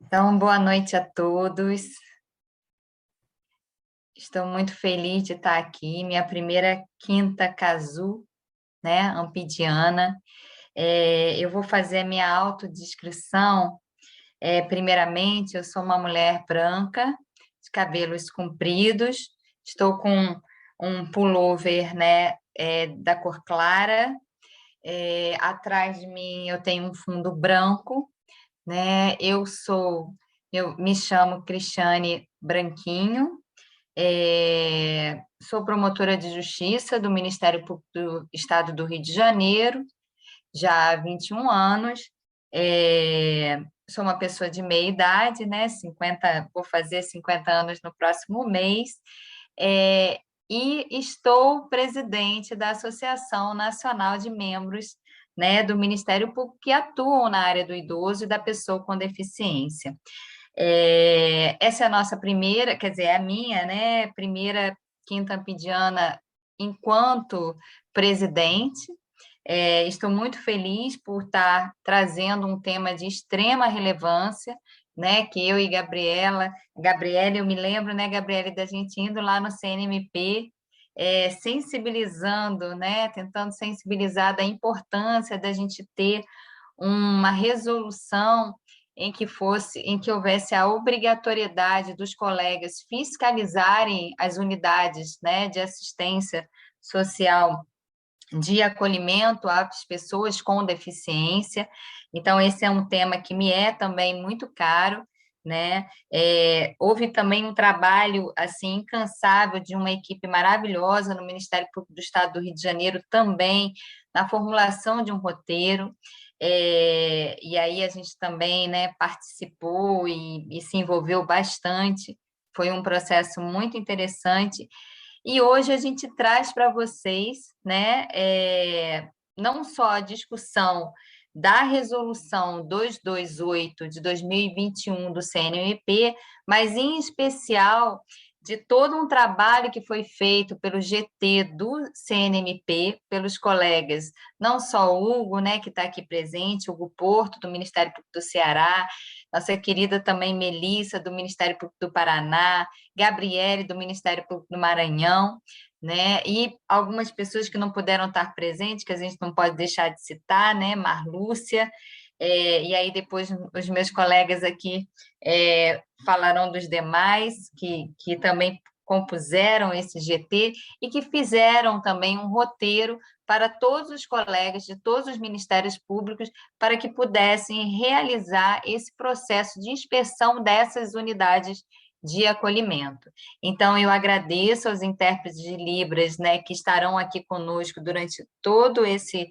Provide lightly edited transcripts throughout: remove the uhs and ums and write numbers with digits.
Então, boa noite a todos. Estou muito feliz de estar aqui, minha primeira quinta Casu, né, Ampidiana. Eu vou fazer a minha autodescrição. Primeiramente, eu sou uma mulher branca, de cabelos compridos, estou com um pullover, né, da cor clara. Atrás de mim eu tenho um fundo branco, né? Eu me chamo Cristiane Branquinho, sou promotora de justiça do Ministério Público do Estado do Rio de Janeiro, já há 21 anos. Sou uma pessoa de meia idade, né? 50, vou fazer 50 anos no próximo mês. É, e estou presidente da Associação Nacional de Membros, né, do Ministério Público que atuam na área do idoso e da pessoa com deficiência. Essa é a nossa primeira, quer dizer, é a minha, né, primeira Quinta Ampidiana enquanto presidente. Estou muito feliz por estar trazendo um tema de extrema relevância, né, que eu e Gabriela, eu me lembro, né, Gabriela, da gente indo lá no CNMP, sensibilizando, né, tentando sensibilizar da importância da gente ter uma resolução em que houvesse a obrigatoriedade dos colegas fiscalizarem as unidades, né, de assistência social de acolhimento às pessoas com deficiência. Então, esse é um tema que me é também muito caro, né? Houve também um trabalho assim incansável de uma equipe maravilhosa no Ministério Público do Estado do Rio de Janeiro também na formulação de um roteiro. E aí a gente também, né, participou e se envolveu bastante. Foi um processo muito interessante e hoje a gente traz para vocês, né, não só a discussão da resolução 228 de 2021 do CNMP, mas em especial de todo um trabalho que foi feito pelo GT do CNMP, pelos colegas, não só o Hugo, né, que está aqui presente, Hugo Porto, do Ministério Público do Ceará, nossa querida também Melissa, do Ministério Público do Paraná, Gabriele, do Ministério Público do Maranhão, né? E algumas pessoas que não puderam estar presentes, que a gente não pode deixar de citar, né? Marlúcia, e aí depois os meus colegas aqui falarão dos demais, que também compuseram esse GT e que fizeram também um roteiro para todos os colegas de todos os ministérios públicos para que pudessem realizar esse processo de inspeção dessas unidades de acolhimento. Então, eu agradeço aos intérpretes de Libras, né, que estarão aqui conosco durante todo esse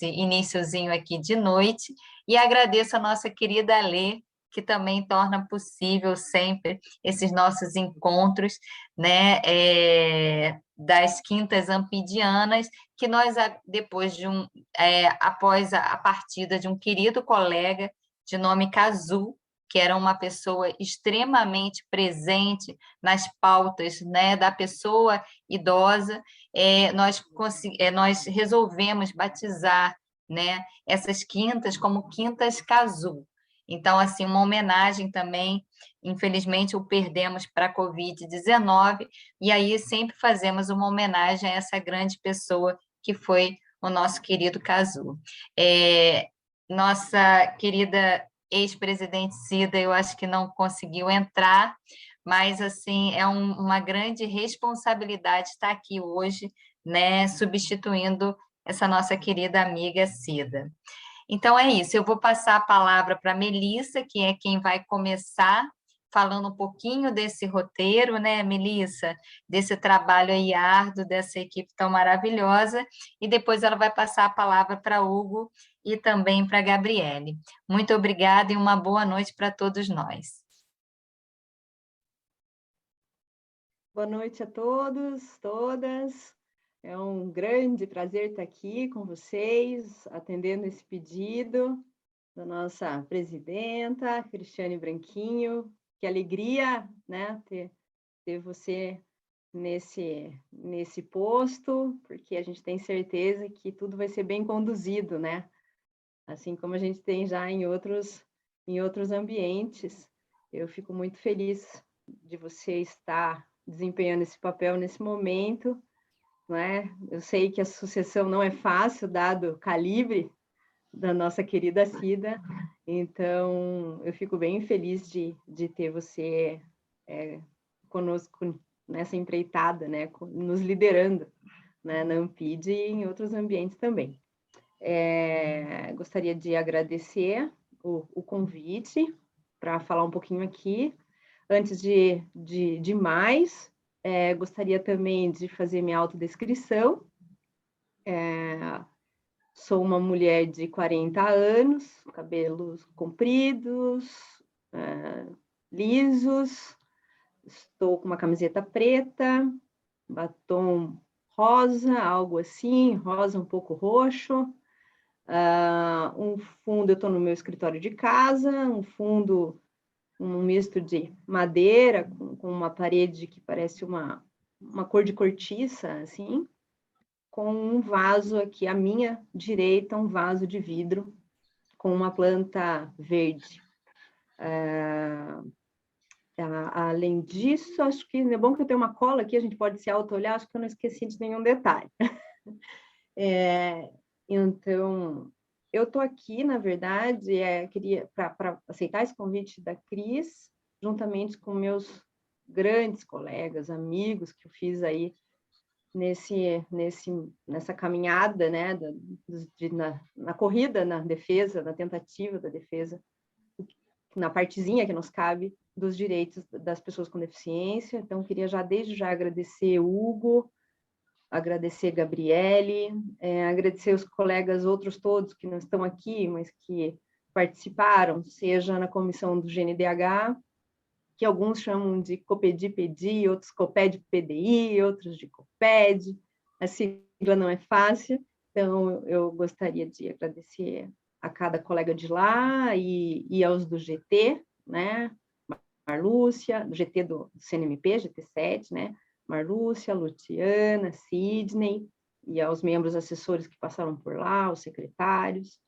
iniciozinho aqui de noite, e agradeço a nossa querida Alê, que também torna possível sempre esses nossos encontros, né, das quintas ampidianas, que nós, depois de após a partida de um querido colega de nome Cazu, que era uma pessoa extremamente presente nas pautas, né, da pessoa idosa, nós resolvemos batizar, né, essas quintas como Quintas Cazu. Então, assim, uma homenagem também, infelizmente o perdemos para a Covid-19, e aí sempre fazemos uma homenagem a essa grande pessoa que foi o nosso querido Cazu. Nossa querida ex-presidente Cida, eu acho que não conseguiu entrar, mas assim é uma grande responsabilidade estar aqui hoje, né, substituindo essa nossa querida amiga Cida. Então é isso, eu vou passar a palavra para a Melissa, que é quem vai começar falando um pouquinho desse roteiro, né, Melissa, desse trabalho aí árduo, dessa equipe tão maravilhosa, e depois ela vai passar a palavra para Hugo e também para a Gabriele. Muito obrigada e uma boa noite para todos nós. Boa noite a todos, todas. É um grande prazer estar aqui com vocês, atendendo esse pedido da nossa presidenta, Cristiane Branquinho. Que alegria, né, ter você nesse posto, porque a gente tem certeza que tudo vai ser bem conduzido, né? Assim como a gente tem já em em outros ambientes. Eu fico muito feliz de você estar desempenhando esse papel nesse momento, não é? Eu sei que a sucessão não é fácil, dado o calibre da nossa querida Cida, então eu fico bem feliz de ter você conosco nessa empreitada, né? Nos liderando, né? Na Ampid e em outros ambientes também. Gostaria de agradecer o convite para falar um pouquinho aqui. Antes de mais, gostaria também de fazer minha autodescrição. Sou uma mulher de 40 anos, cabelos compridos, lisos, estou com uma camiseta preta, batom rosa, algo assim, rosa um pouco roxo, um fundo, eu estou no meu escritório de casa, um fundo, um misto de madeira, com uma parede que parece uma cor de cortiça, assim, com um vaso aqui à minha direita, um vaso de vidro com uma planta verde. Além disso, acho que é bom que eu tenho uma cola aqui, a gente pode se auto-olhar, acho que eu não esqueci de nenhum detalhe. Então, eu estou aqui, na verdade, queria para aceitar esse convite da Cris, juntamente com meus grandes colegas, amigos que eu fiz aí nessa caminhada, né, na corrida, na defesa, na tentativa da defesa, na partezinha que nos cabe dos direitos das pessoas com deficiência. Então, queria desde já agradecer Hugo, agradecer Gabriele, agradecer os colegas outros todos que não estão aqui, mas que participaram, seja na comissão do GNDH, que alguns chamam de COPEDI-PEDI, outros COPED-PDI, outros de COPED. A sigla não é fácil, então eu gostaria de agradecer a cada colega de lá e aos do GT, né? Marlúcia, do GT do CNMP, GT7, né? Marlúcia, Luciana, Sidney, e aos membros assessores que passaram por lá, os secretários,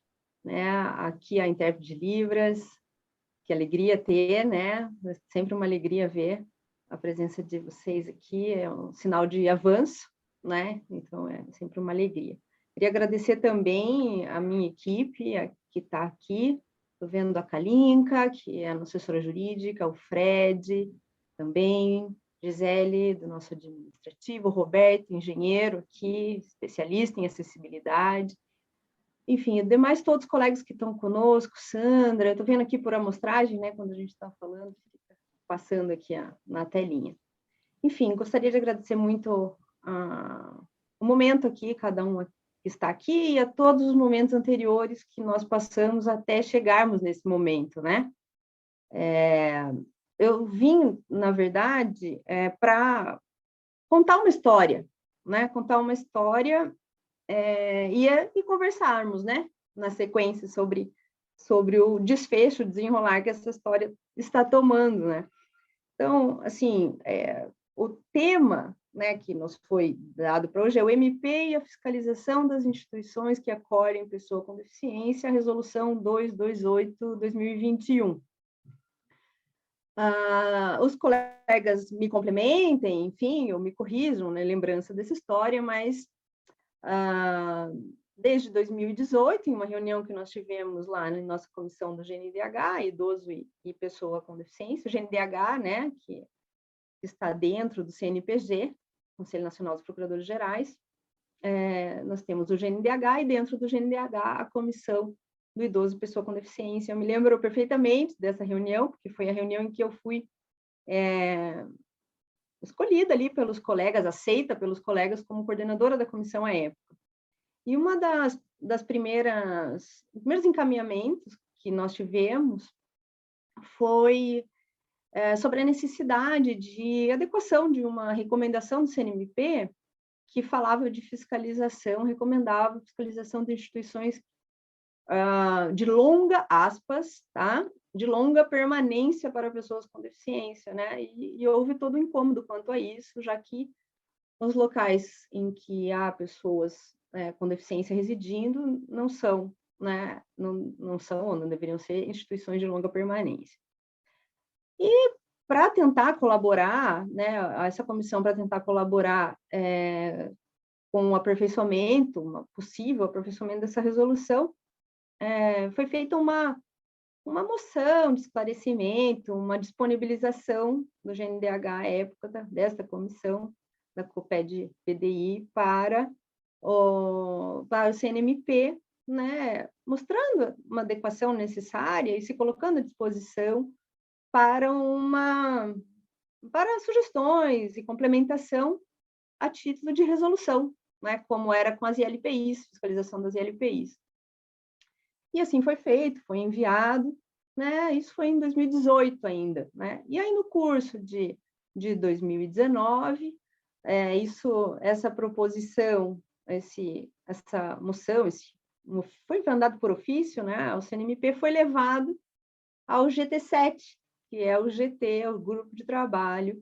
né? Aqui a intérprete de Libras, que alegria ter, né? É sempre uma alegria ver a presença de vocês aqui, é um sinal de avanço, né? Então, é sempre uma alegria. Queria agradecer também a minha equipe que está aqui, estou vendo a Kalinka, que é a nossa assessora jurídica, o Fred, também, Gisele, do nosso administrativo, o Roberto, engenheiro aqui, especialista em acessibilidade, enfim, demais todos os colegas que estão conosco, Sandra, estou vendo aqui por amostragem, né, quando a gente está falando, fica passando aqui na telinha. Enfim, gostaria de agradecer muito o momento aqui, cada um que está aqui, e a todos os momentos anteriores que nós passamos até chegarmos nesse momento, né? Eu vim, na verdade, para contar uma história, né? Contar uma história e conversarmos, né, na sequência sobre o desfecho, desenrolar que essa história está tomando, né? Então, assim, o tema, né, que nos foi dado para hoje é o MP e a fiscalização das instituições que acolhem pessoa com deficiência, a resolução 228/2021. Os colegas me complementem, enfim, ou me corrijam, né, lembrança dessa história, mas desde 2018, em uma reunião que nós tivemos lá na nossa comissão do GNDH, idoso e pessoa com deficiência, o GNDH, né, que está dentro do CNPG, Conselho Nacional dos Procuradores Gerais, nós temos o GNDH e dentro do GNDH a comissão do idoso e pessoa com deficiência. Eu me lembro perfeitamente dessa reunião, porque foi a reunião em que eu fui escolhida ali pelos colegas, aceita pelos colegas como coordenadora da comissão à época. E uma das primeiros encaminhamentos que nós tivemos foi sobre a necessidade de adequação de uma recomendação do CNMP que falava de fiscalização, recomendava fiscalização de instituições de longa, aspas, tá? De longa permanência para pessoas com deficiência, né? E houve todo um incômodo quanto a isso, já que os locais em que há pessoas com deficiência residindo não são né, não são ou não deveriam ser instituições de longa permanência. E para tentar colaborar, né, essa comissão para tentar colaborar com o aperfeiçoamento, um possível aperfeiçoamento dessa resolução, foi feita uma moção de esclarecimento, uma disponibilização do GNDH à época desta comissão, da COPED-PDI, para o CNMP, né, mostrando uma adequação necessária e se colocando à disposição para sugestões e complementação a título de resolução, né, como era com as ILPIs, fiscalização das ILPIs. E assim foi feito, foi enviado, né? Isso foi em 2018 ainda, né? E aí no curso de 2019, essa proposição, essa moção, foi mandado por ofício, né? Ao CNMP, foi levado ao GT7, que é o GT, o Grupo de Trabalho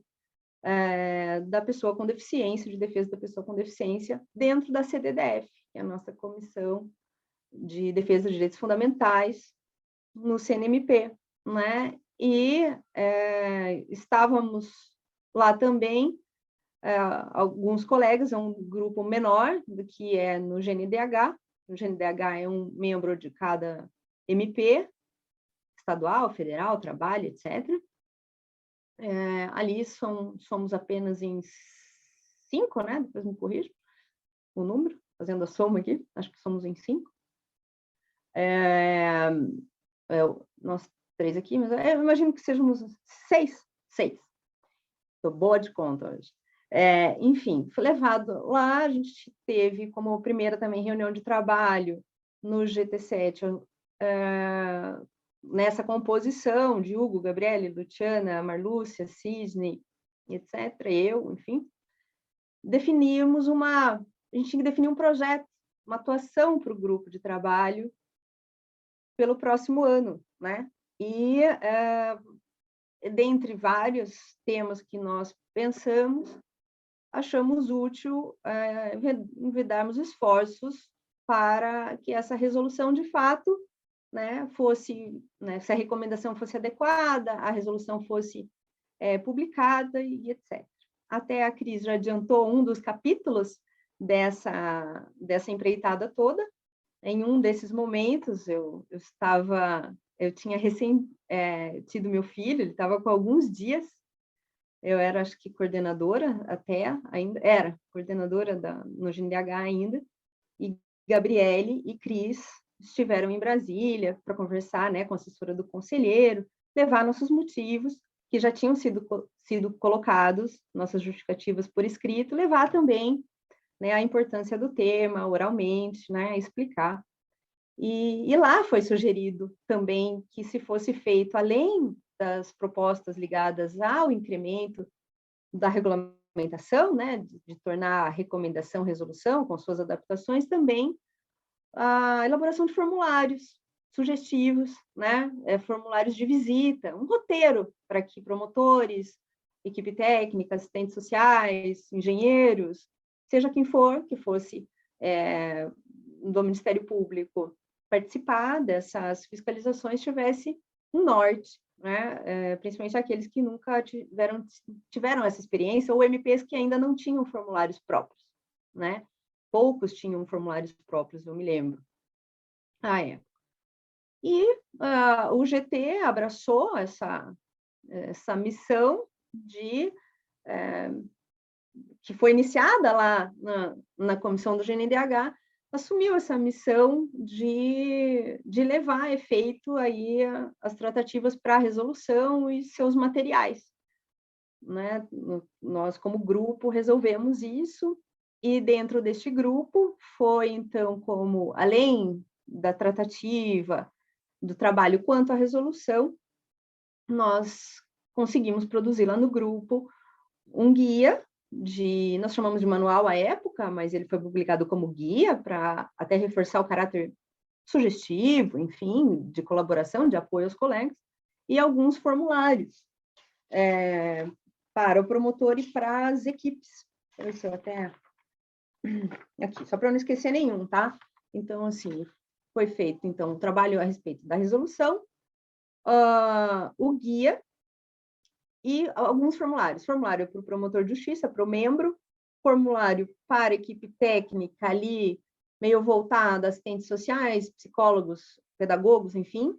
da Pessoa com Deficiência, de Defesa da Pessoa com Deficiência, dentro da CDDF, que é a nossa Comissão de Defesa dos Direitos Fundamentais no CNMP, né? E estávamos lá também alguns colegas, é um grupo menor do que é no GNDH. O GNDH é um membro de cada MP, estadual, federal, trabalho, etc. Ali somos apenas em 5, né? Depois me corrijo o número, fazendo a soma aqui, acho que somos em 5. Nós 3 aqui, mas eu imagino que sejamos 6. Estou boa de conta hoje. Enfim, foi levado lá, a gente teve como primeira também reunião de trabalho no GT7, nessa composição de Hugo, Gabriele, Luciana, Marlúcia, Cisne, etc., eu, enfim, definimos a gente tinha que definir um projeto, uma atuação para o grupo de trabalho pelo próximo ano, né? E, dentre vários temas que nós pensamos, achamos útil envedarmos esforços para que essa resolução, de fato, né, fosse, né, se a recomendação fosse adequada, a resolução fosse publicada e etc. Até a Cris já adiantou um dos capítulos dessa empreitada toda. Em um desses momentos, eu tinha recém tido meu filho, ele estava com alguns dias, eu era, acho que, coordenadora ainda coordenadora no GNDH ainda, e Gabriele e Cris estiveram em Brasília para conversar, né, com a assessora do conselheiro, levar nossos motivos, que já tinham sido colocados, nossas justificativas por escrito, levar também, né, a importância do tema oralmente, né, explicar. E lá foi sugerido também que se fosse feito, além das propostas ligadas ao incremento da regulamentação, né, de tornar a recomendação resolução com suas adaptações, também a elaboração de formulários sugestivos, né, formulários de visita, um roteiro para que promotores, equipe técnica, assistentes sociais, engenheiros, seja quem for, que fosse do Ministério Público participar dessas fiscalizações, tivesse um norte, né, principalmente aqueles que nunca tiveram essa experiência, ou MPs que ainda não tinham formulários próprios, né? Poucos tinham formulários próprios, eu me lembro. E o GT abraçou essa missão que foi iniciada lá na comissão do GNDH, assumiu essa missão de levar a efeito aí as tratativas para a resolução e seus materiais, né? Nós, como grupo, resolvemos isso, e dentro deste grupo foi, então, como, além da tratativa, do trabalho quanto à resolução, nós conseguimos produzir lá no grupo um guia nós chamamos de manual à época, mas ele foi publicado como guia para até reforçar o caráter sugestivo, enfim, de colaboração, de apoio aos colegas, e alguns formulários para o promotor e para as equipes. Deixa eu até aqui, só para não esquecer nenhum, tá? Então, assim, foi feito, então, um trabalho a respeito da resolução, o guia e alguns formulários. Formulário para o promotor de justiça, para o membro, formulário para a equipe técnica ali, meio voltada, assistentes sociais, psicólogos, pedagogos, enfim,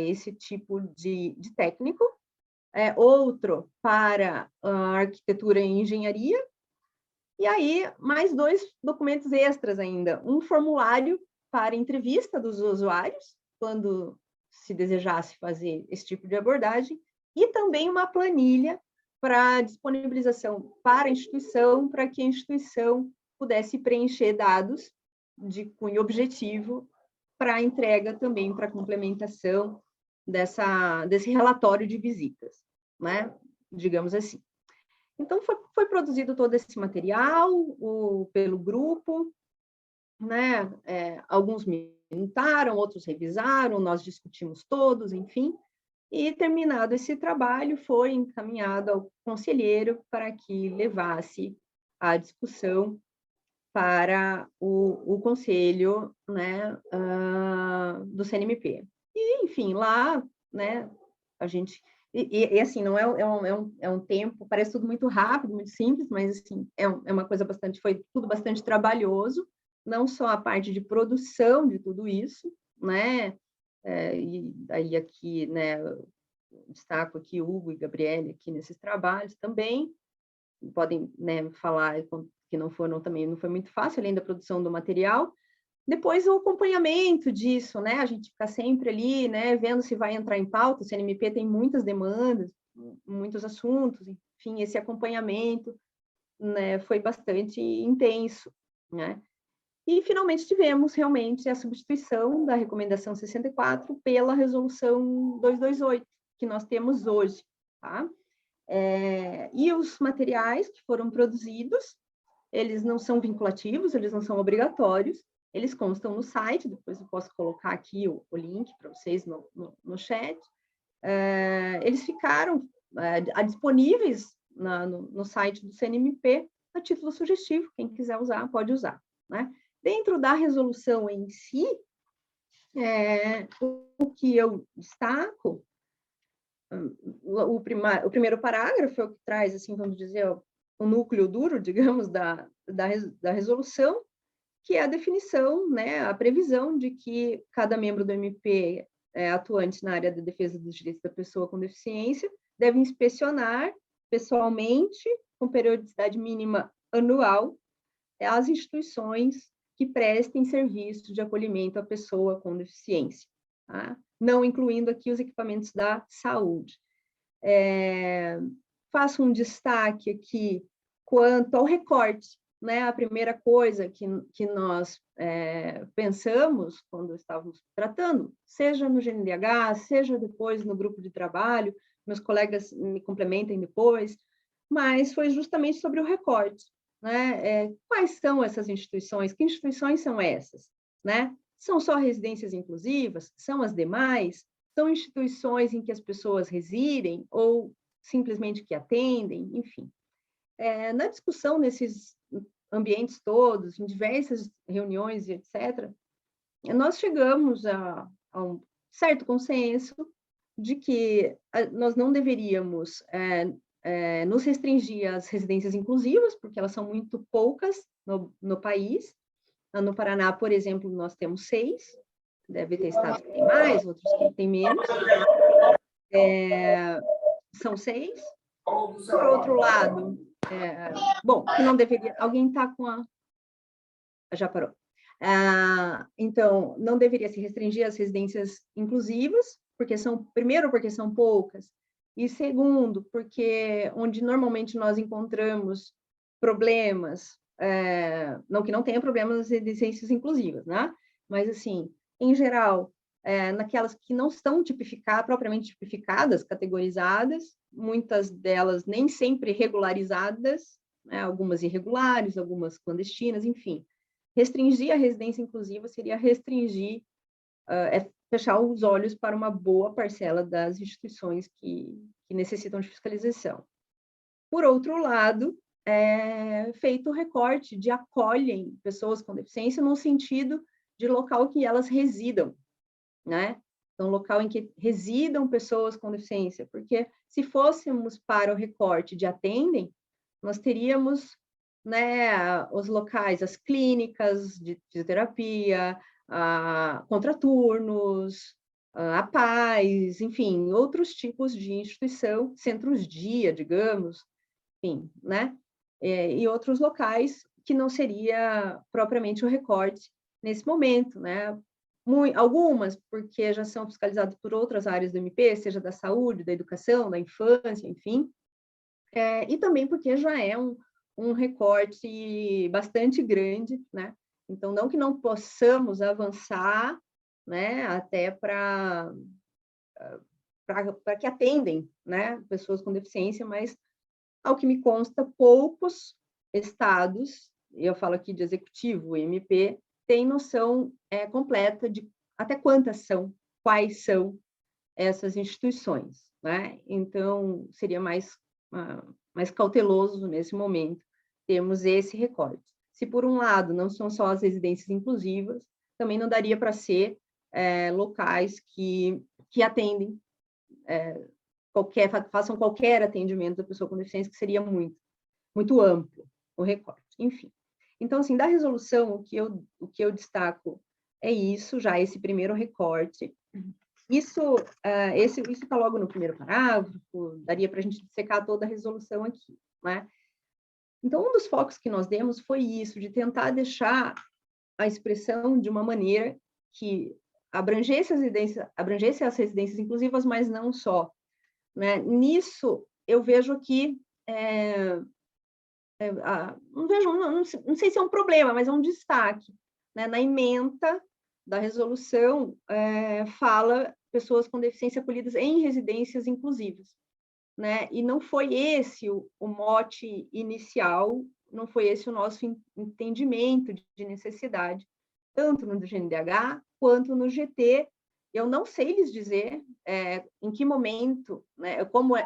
esse tipo de técnico. Outro para arquitetura e engenharia, e aí mais 2 documentos extras ainda, um formulário para entrevista dos usuários, quando se desejasse fazer esse tipo de abordagem, e também uma planilha para disponibilização para a instituição, para que a instituição pudesse preencher dados de cunho objetivo para entrega também, para complementação desse relatório de visitas, né? Digamos assim. Então, foi produzido todo esse material pelo grupo, né? Alguns me perguntaram, outros revisaram, nós discutimos todos, enfim, e terminado esse trabalho, foi encaminhado ao conselheiro para que levasse a discussão para o conselho, né, do CNMP. E, enfim, lá, né, a gente... E assim, não é um tempo, parece tudo muito rápido, muito simples, mas, assim, é uma coisa bastante... Foi tudo bastante trabalhoso, não só a parte de produção de tudo isso, né, e daí aqui, né, destaco aqui Hugo e Gabriele aqui nesses trabalhos também, podem, né, falar que não foi muito fácil, além da produção do material. Depois o acompanhamento disso, né, a gente fica sempre ali, né, vendo se vai entrar em pauta, o CNMP tem muitas demandas, muitos assuntos, enfim, esse acompanhamento, né, foi bastante intenso, né. E, finalmente, tivemos realmente a substituição da recomendação 64 pela resolução 228, que nós temos hoje, tá? E os materiais que foram produzidos, eles não são vinculativos, eles não são obrigatórios, eles constam no site, depois eu posso colocar aqui o link para vocês no chat. Eles ficaram disponíveis no site do CNMP a título sugestivo, quem quiser usar, pode usar, né? Dentro da resolução em si, o que eu destaco, o primeiro parágrafo é o que traz, assim, vamos dizer, o núcleo duro, digamos, da resolução, que é a definição, né, a previsão de que cada membro do MP atuante na área da defesa dos direitos da pessoa com deficiência deve inspecionar pessoalmente, com periodicidade mínima anual, as instituições que prestem serviço de acolhimento à pessoa com deficiência, tá? Não incluindo aqui os equipamentos da saúde. Faço um destaque aqui quanto ao recorte, né? A primeira coisa que nós pensamos quando estávamos tratando, seja no GNDH, seja depois no grupo de trabalho, meus colegas me complementem depois, mas foi justamente sobre o recorte, né? Quais são essas instituições? Que instituições são essas, né? São só residências inclusivas? São as demais? São instituições em que as pessoas residem ou simplesmente que atendem? Enfim, na discussão nesses ambientes todos, em diversas reuniões, etc., nós chegamos a um certo consenso de que nós não deveríamos nos restringir às residências inclusivas, porque elas são muito poucas no país. No Paraná, por exemplo, nós temos 6, deve ter estados que têm mais, outros que têm menos. São 6. Por outro lado, bom, que não deveria... Alguém está com a... Já parou. Então, não deveria se restringir às residências inclusivas, primeiro, porque são poucas, e segundo, porque onde normalmente nós encontramos problemas, não que não tenha problemas nas residências inclusivas, né? Mas, assim, em geral, naquelas que não estão propriamente tipificadas, categorizadas, muitas delas nem sempre regularizadas, né? Algumas irregulares, algumas clandestinas, enfim. Restringir a residência inclusiva seria restringir, fechar os olhos para uma boa parcela das instituições que necessitam de fiscalização. Por outro lado, feito o recorte de acolhem pessoas com deficiência no sentido de local que elas residam, né? Então, local em que residam pessoas com deficiência, porque se fôssemos para o recorte de atendem, nós teríamos, né, os locais, as clínicas de fisioterapia, contraturnos, a paz, enfim, outros tipos de instituição, centros-dia, digamos, enfim, né? E outros locais que não seria propriamente o recorte nesse momento, né? Algumas, porque já são fiscalizadas por outras áreas do MP, seja da saúde, da educação, da infância, enfim, e também porque já é um recorte bastante grande, né? Então, não que não possamos avançar, né, até para que atendem, né, pessoas com deficiência, mas, ao que me consta, poucos estados, eu falo aqui de executivo, MP, têm noção completa de até quantas são, quais são essas instituições, né? Então, seria mais cauteloso nesse momento termos esse recorte. Se, por um lado, não são só as residências inclusivas, também não daria para ser locais que atendem façam qualquer atendimento da pessoa com deficiência, que seria muito amplo o recorte. Enfim. Então, assim, da resolução, o que eu destaco é isso, já esse primeiro recorte. Isso está logo no primeiro parágrafo, daria para a gente dissecar toda a resolução aqui, né? Então, um dos focos que nós demos foi isso, de tentar deixar a expressão de uma maneira que abrangesse as residências inclusivas, mas não só, né? Nisso, eu vejo que não sei se é um problema, mas é um destaque, né? Na ementa da resolução, fala pessoas com deficiência acolhidas em residências inclusivas, né? E não foi esse o mote inicial, não foi esse o nosso entendimento de necessidade, tanto no GNDH quanto no GT. Eu não sei lhes dizer em que momento, né, como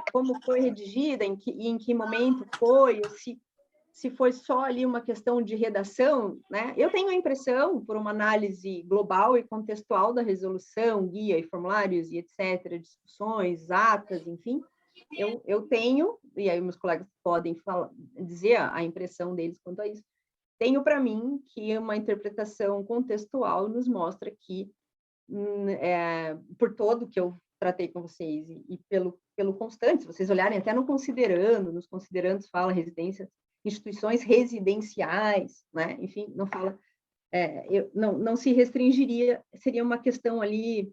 foi redigida, em que momento foi, se foi só ali uma questão de redação, né? Eu tenho a impressão, por uma análise global e contextual da resolução, guia e formulários e etc., discussões, atas, enfim, eu tenho, e aí meus colegas podem dizer a impressão deles quanto a isso, tenho para mim que uma interpretação contextual nos mostra que, por todo que eu tratei com vocês, e pelo constante, se vocês olharem até nos considerandos fala residências, instituições residenciais, né? Enfim, não fala, não se restringiria, seria uma questão ali,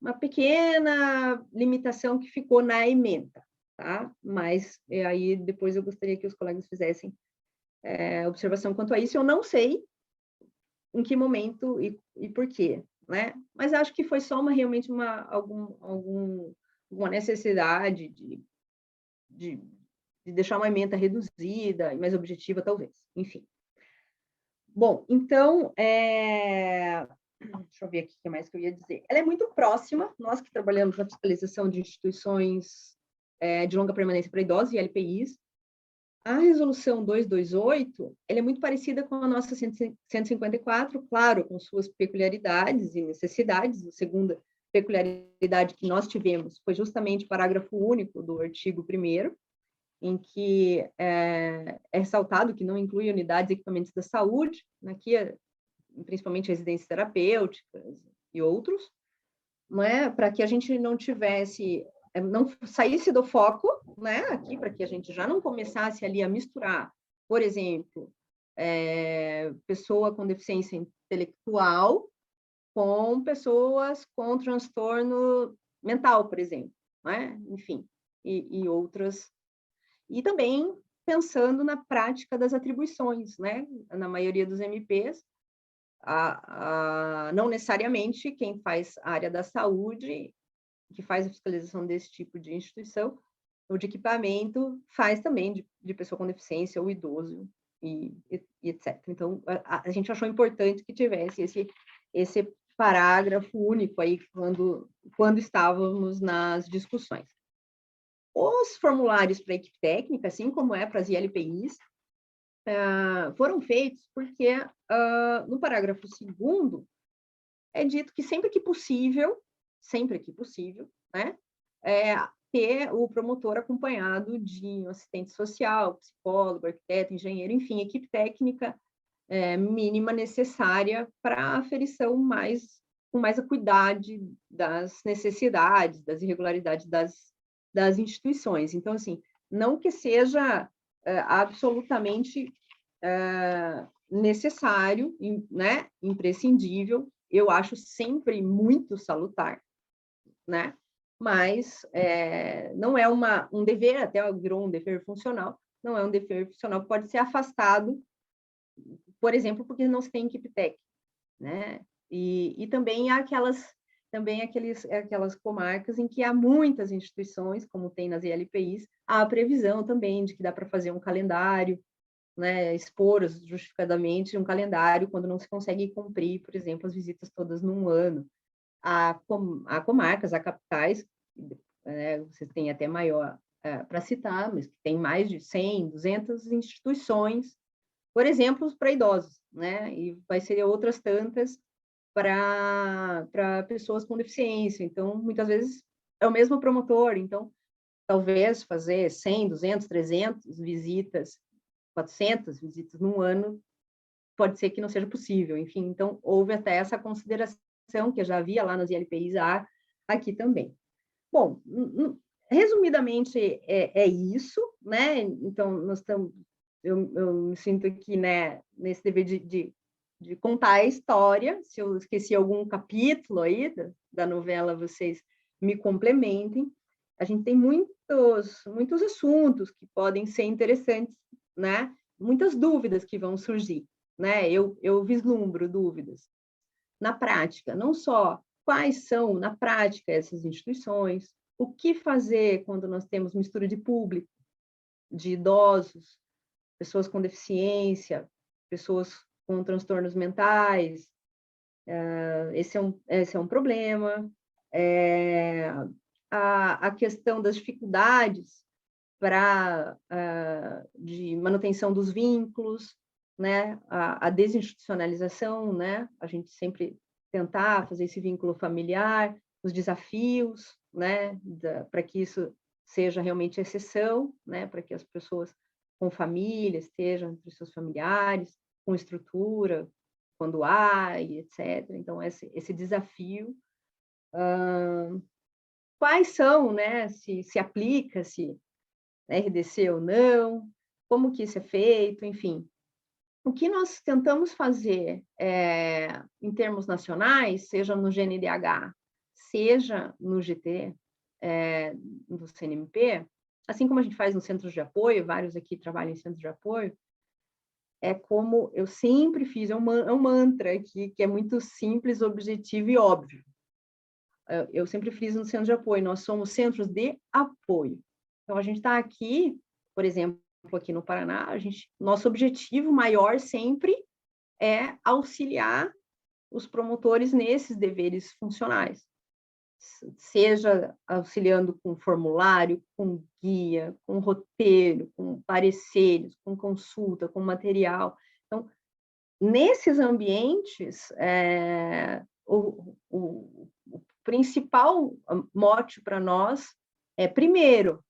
uma pequena limitação que ficou na ementa, tá? Mas aí depois eu gostaria que os colegas fizessem observação quanto a isso. Eu não sei em que momento e por quê, né? Mas acho que foi só realmente alguma necessidade de deixar uma ementa reduzida e mais objetiva, talvez. Enfim. Bom, então, deixa eu ver aqui o que mais que eu ia dizer. Ela é muito próxima, nós que trabalhamos na fiscalização de instituições de longa permanência para idosos e LPIs, a resolução 228, ela é muito parecida com a nossa 154, claro, com suas peculiaridades e necessidades. A segunda peculiaridade que nós tivemos foi justamente o parágrafo único do artigo 1º, em que é ressaltado que não inclui unidades e equipamentos da saúde, aqui principalmente residências terapêuticas e outros, não é? Para que a gente não saísse do foco, né, aqui, para que a gente já não começasse ali a misturar, por exemplo, pessoa com deficiência intelectual com pessoas com transtorno mental, por exemplo, né? Enfim, e outras. E também pensando na prática das atribuições, né? Na maioria dos MPs, não necessariamente quem faz a área da saúde, que faz a fiscalização desse tipo de instituição, ou de equipamento, faz também de pessoa com deficiência ou idoso, e etc. Então, a gente achou importante que tivesse esse parágrafo único aí quando estávamos nas discussões. Os formulários para a equipe técnica, assim como para as ILPIs, foram feitos porque, no parágrafo 2º, é dito que sempre que possível, né, ter o promotor acompanhado de um assistente social, psicólogo, arquiteto, engenheiro, enfim, equipe técnica mínima necessária para a aferição com mais acuidade das necessidades, das irregularidades das instituições. Então, assim, não que seja absolutamente necessário, né, imprescindível, eu acho sempre muito salutar, né? Mas não é um dever, até virou um dever funcional, não é um dever funcional que pode ser afastado, por exemplo, porque não se tem equipe técnica, né? E também há aquelas comarcas em que há muitas instituições, como tem nas ILPIs, há a previsão também de que dá para fazer um calendário, né, expor justificadamente um calendário quando não se consegue cumprir, por exemplo, as visitas todas num ano. Há comarcas, há capitais, você tem até maior para citar, mas que tem mais de 100, 200 instituições, por exemplo, para idosos, né? E vai ser outras tantas para pessoas com deficiência. Então, muitas vezes é o mesmo promotor, então talvez fazer 100, 200, 300 visitas, 400 visitas num ano, pode ser que não seja possível. Enfim, então houve até essa consideração que eu já havia lá nas ILPIs aqui também. Bom, resumidamente é isso, né? Então nós estamos, eu me sinto aqui, né, nesse dever de contar a história. Se eu esqueci algum capítulo aí da novela, vocês me complementem. A gente tem muitos assuntos que podem ser interessantes, né? Muitas dúvidas que vão surgir, né? Eu vislumbro dúvidas na prática, não só quais são, na prática, essas instituições, o que fazer quando nós temos mistura de público, de idosos, pessoas com deficiência, pessoas com transtornos mentais. Esse é um problema. A questão das dificuldades de manutenção dos vínculos, né? A desinstitucionalização, né? A gente sempre tentar fazer esse vínculo familiar, os desafios, né? Para que isso seja realmente exceção, né? Para que as pessoas com família estejam entre os seus familiares, com estrutura, quando há, e etc. Então, esse desafio. Quais são, né? Se aplica, se RDC ou não, como que isso é feito, enfim. O que nós tentamos fazer em termos nacionais, seja no GNDH, seja no GT, do CNMP, assim como a gente faz nos centros de apoio, vários aqui trabalham em centros de apoio, é como eu sempre fiz, é um mantra aqui, que é muito simples, objetivo e óbvio. Eu sempre fiz no centro de apoio, nós somos centros de apoio. Então, a gente está aqui, por exemplo, aqui no Paraná, nosso objetivo maior sempre é auxiliar os promotores nesses deveres funcionais, seja auxiliando com formulário, com guia, com roteiro, com pareceres, com consulta, com material. Então, nesses ambientes, o principal mote para nós é, primeiro,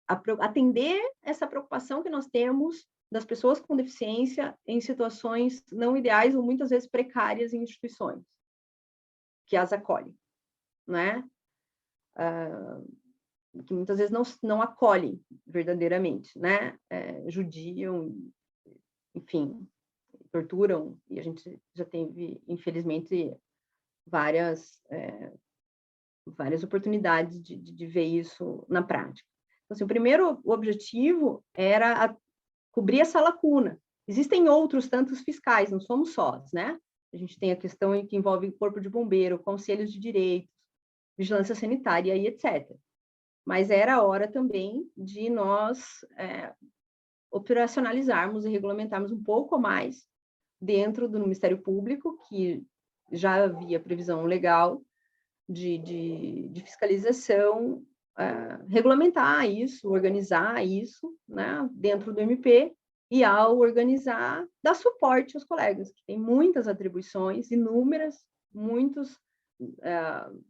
atender essa preocupação que nós temos das pessoas com deficiência em situações não ideais ou muitas vezes precárias em instituições que as acolhem, né? Que muitas vezes não acolhem verdadeiramente, né? Judiam, enfim, torturam, e a gente já teve, infelizmente, várias oportunidades de ver isso na prática. Então, assim, o primeiro objetivo era cobrir essa lacuna. Existem outros tantos fiscais, não somos sós, né? A gente tem a questão que envolve corpo de bombeiro, conselhos de direitos, vigilância sanitária e etc. Mas era a hora também de nós operacionalizarmos e regulamentarmos um pouco mais dentro do Ministério Público, que já havia previsão legal de fiscalização, regulamentar isso, organizar isso, né, dentro do MP, e ao organizar, dar suporte aos colegas, que têm muitas atribuições, inúmeras, muitos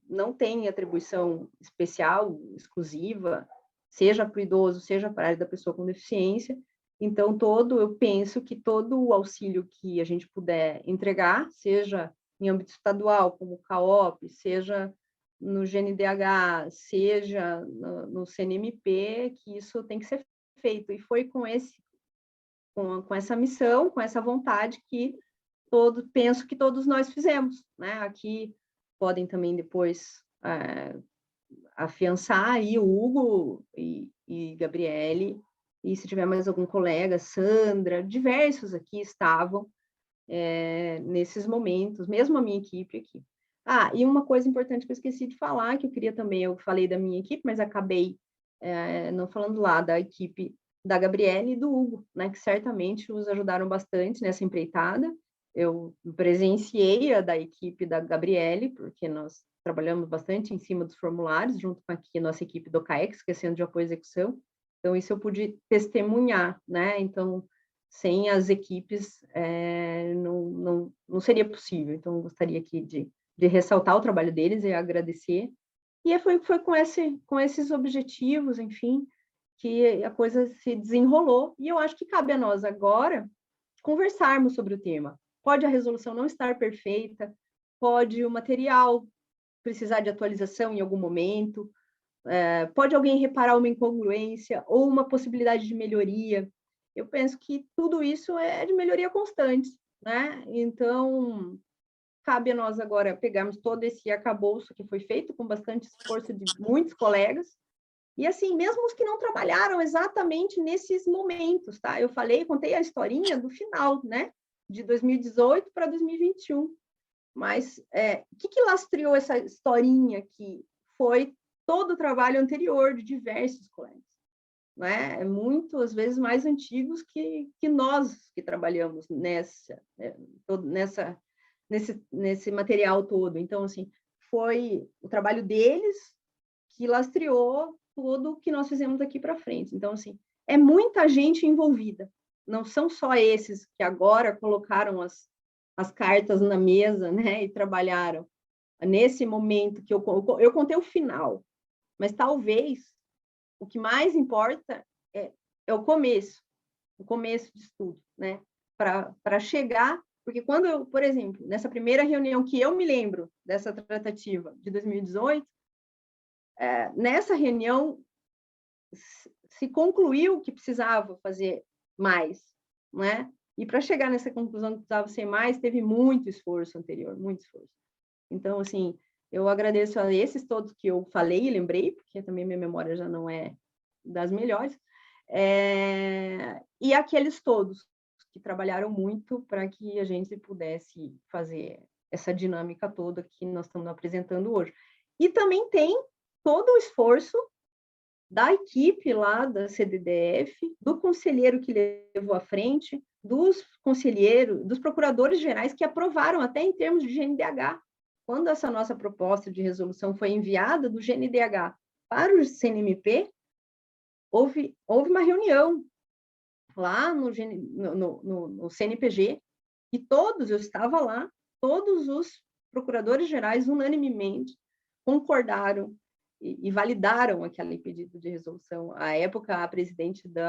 não têm atribuição especial, exclusiva, seja para o idoso, seja para a área da pessoa com deficiência. Então, eu penso que todo o auxílio que a gente puder entregar, seja em âmbito estadual, como CAOP, seja no GNDH, seja no CNMP, que isso tem que ser feito. E foi com essa missão, com essa vontade que penso que todos nós fizemos, né? Aqui podem também depois afiançar aí o Hugo e Gabriele, e se tiver mais algum colega, Sandra, diversos aqui estavam nesses momentos, mesmo a minha equipe aqui. E uma coisa importante que eu esqueci de falar, que eu queria também, eu falei da minha equipe, mas acabei não falando lá da equipe da Gabriele e do Hugo, né, que certamente os ajudaram bastante nessa empreitada. Eu presenciei a da equipe da Gabriele, porque nós trabalhamos bastante em cima dos formulários, junto com aqui a nossa equipe do CAEX, que é Centro de Apoio à Execução. Então, isso eu pude testemunhar, né? Então, sem as equipes, não seria possível. Então, eu gostaria aqui de ressaltar o trabalho deles e agradecer. E foi com esses objetivos, enfim, que a coisa se desenrolou. E eu acho que cabe a nós agora conversarmos sobre o tema. Pode a resolução não estar perfeita, pode o material precisar de atualização em algum momento, pode alguém reparar uma incongruência ou uma possibilidade de melhoria. Eu penso que tudo isso é de melhoria constante, né? Então, cabe a nós agora pegarmos todo esse arcabouço que foi feito com bastante esforço de muitos colegas, e assim, mesmo os que não trabalharam exatamente nesses momentos, tá? Eu contei a historinha do final, né? De 2018 para 2021. Mas o que lastreou essa historinha aqui? Foi todo o trabalho anterior de diversos colegas, né? Muitas vezes mais antigos que nós que trabalhamos nesse material todo. Então, assim, foi o trabalho deles que lastreou tudo o que nós fizemos daqui para frente. Então, assim, é muita gente envolvida. Não são só esses que agora colocaram as cartas na mesa, né, e trabalharam. Nesse momento que eu contei o final, mas talvez o que mais importa é o começo de tudo, né, para chegar, porque por exemplo, nessa primeira reunião que eu me lembro dessa tratativa de 2018, nessa reunião se concluiu que precisava fazer mais, né? E para chegar nessa conclusão que precisava ser mais, teve muito esforço anterior, muito esforço. Então, assim, eu agradeço a esses todos que eu falei e lembrei, porque também minha memória já não é das melhores, e aqueles todos que trabalharam muito para que a gente pudesse fazer essa dinâmica toda que nós estamos apresentando hoje. E também tem todo o esforço da equipe lá da CDDF, do conselheiro que levou à frente, dos conselheiros, dos procuradores gerais que aprovaram até em termos de GNDH. Quando essa nossa proposta de resolução foi enviada do GNDH para o CNMP, houve uma reunião lá no CNPG, e eu estava lá, todos os procuradores gerais unanimemente concordaram e validaram aquele pedido de resolução. À época, a presidente do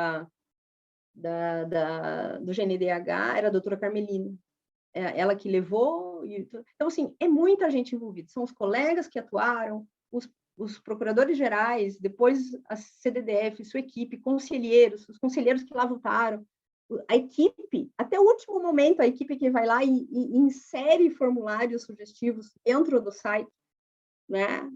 GNDH era a doutora Carmelina, ela que levou. Então, assim, é muita gente envolvida. São os colegas que atuaram, os procuradores gerais, depois a CDDF, sua equipe, conselheiros, os conselheiros que lá votaram, a equipe, até o último momento, a equipe que vai lá e insere formulários sugestivos dentro do site, né?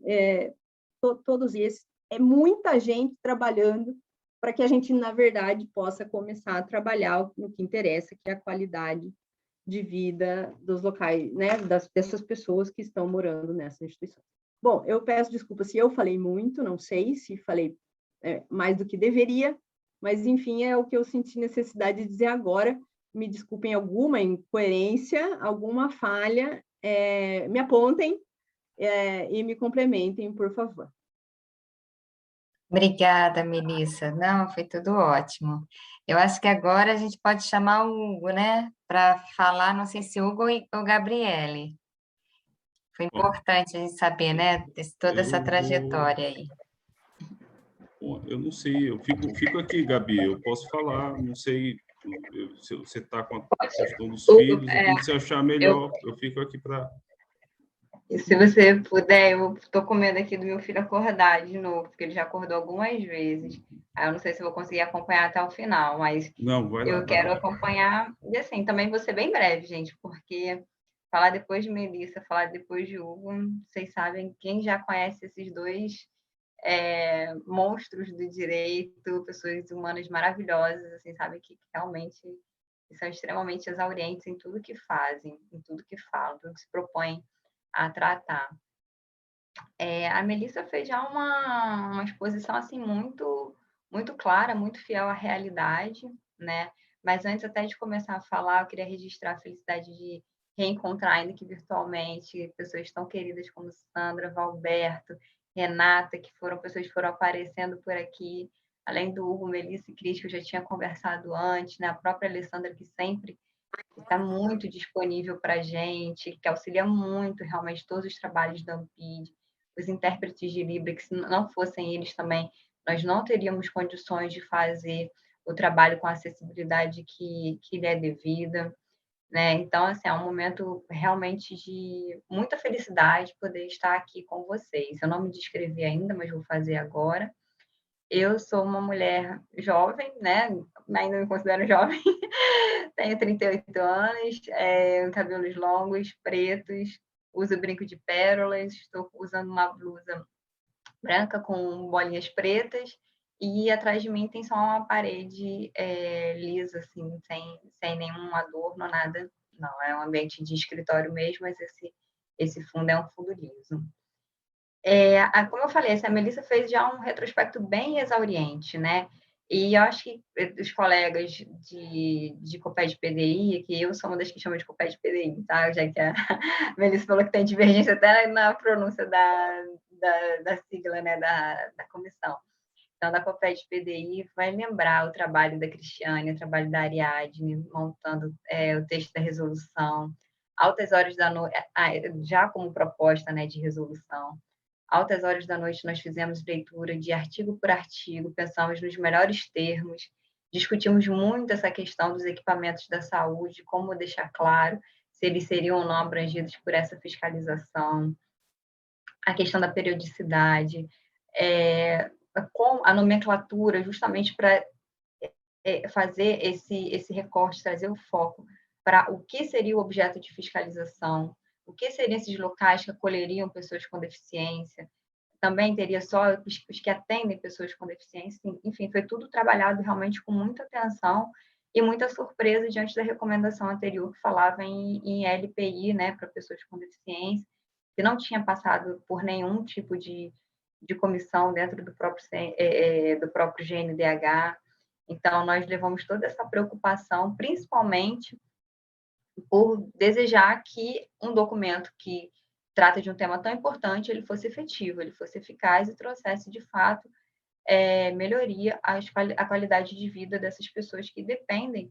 Todos esses. É muita gente trabalhando para que a gente, na verdade, possa começar a trabalhar no que interessa, que é a qualidade de vida dos locais, né, dessas pessoas que estão morando nessa instituição. Bom, eu peço desculpa se eu falei muito, não sei se falei mais do que deveria, mas, enfim, é o que eu senti necessidade de dizer agora. Me desculpem alguma incoerência, alguma falha, me apontem e me complementem, por favor. Obrigada, Melissa. Não, foi tudo ótimo. Eu acho que agora a gente pode chamar o Hugo, né, para falar, não sei se Hugo ou Gabriele. Foi Bom, importante a gente saber, né, toda essa eu vou... trajetória aí. Bom, eu não sei, eu fico aqui, Gabi, eu posso falar, não sei se você está com a questão dos Hugo, filhos, como você achar eu, melhor, eu fico aqui para... se você puder, eu estou com medo aqui do meu filho acordar de novo, porque ele já acordou algumas vezes. Aí eu não sei se vou conseguir acompanhar até o final, mas Não, vai lá, eu vai quero lá. acompanhar. E assim, também vou ser bem breve, gente, porque falar depois de Melissa, falar depois de Hugo, vocês sabem, quem já conhece esses dois monstros do direito, pessoas humanas maravilhosas, assim, sabe, que realmente são extremamente exaurientes em tudo que fazem, em tudo que falam, tudo que se propõem a tratar. A Melissa fez já uma exposição assim muito clara, muito fiel à realidade, né? Mas antes até de começar a falar, eu queria registrar a felicidade de reencontrar, ainda que virtualmente, pessoas tão queridas como Sandra, Valberto, Renata, que foram pessoas que foram aparecendo por aqui, além do Hugo, Melissa e Cris, que eu já tinha conversado antes, né? A própria Alessandra, que sempre está muito disponível para a gente, que auxilia muito realmente todos os trabalhos da Ampid, os intérpretes de Libra, que se não fossem eles também, nós não teríamos condições de fazer o trabalho com a acessibilidade que lhe é devida, né? Então, assim, é um momento realmente de muita felicidade poder estar aqui com vocês. Eu não me descrevi ainda, mas vou fazer agora. Eu sou uma mulher jovem, né? Ainda me considero jovem. Tenho 38 anos, cabelos longos, pretos, uso brinco de pérolas, estou usando uma blusa branca com bolinhas pretas e atrás de mim tem só uma parede lisa, assim, sem nenhum adorno, nada. Não, é um ambiente de escritório mesmo, mas esse fundo é um fundo liso. Como eu falei, a Melissa fez já um retrospecto bem exauriente, né? E eu acho que os colegas de Coped PDI, que eu sou uma das que chama de Coped PDI, tá? Já que a Melissa falou que tem divergência até na pronúncia da sigla, né? Da comissão. Então, da Coped PDI vai lembrar o trabalho da Cristiane, o trabalho da Ariadne, montando o texto da resolução, altas horas da noite, já como proposta, né, de resolução. Altas horas da noite nós fizemos leitura de artigo por artigo, pensamos nos melhores termos, discutimos muito essa questão dos equipamentos da saúde, como deixar claro se eles seriam ou não abrangidos por essa fiscalização, a questão da periodicidade, com a nomenclatura, justamente para fazer esse recorte, trazer o foco para o que seria o objeto de fiscalização, o que seriam esses locais que acolheriam pessoas com deficiência, também teria só os que atendem pessoas com deficiência, enfim, foi tudo trabalhado realmente com muita atenção e muita surpresa diante da recomendação anterior que falava em LPI, né, para pessoas com deficiência, que não tinha passado por nenhum tipo de comissão dentro do próprio GNDH. Então, nós levamos toda essa preocupação, principalmente por desejar que um documento que trata de um tema tão importante, ele fosse efetivo, ele fosse eficaz e trouxesse, de fato, melhoria à qualidade de vida dessas pessoas que dependem,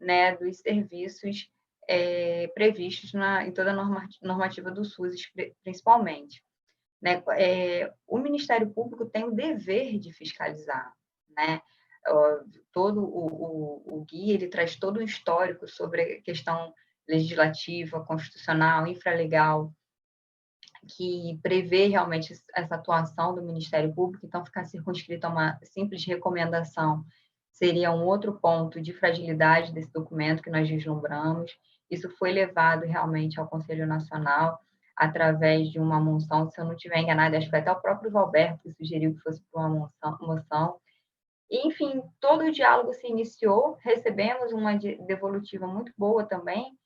né, dos serviços previstos em toda a normativa do SUS, principalmente. Né? O Ministério Público tem o dever de fiscalizar, né? Todo o guia, ele traz todo um histórico sobre a questão legislativa, constitucional, infralegal, que prevê realmente essa atuação do Ministério Público, então ficar circunscrito a uma simples recomendação seria um outro ponto de fragilidade desse documento que nós vislumbramos. Isso foi levado realmente ao Conselho Nacional através de uma moção, se eu não estiver enganada, acho que foi até o próprio Valberto que sugeriu que fosse para uma moção. E, enfim, todo o diálogo se iniciou, recebemos uma devolutiva muito boa também,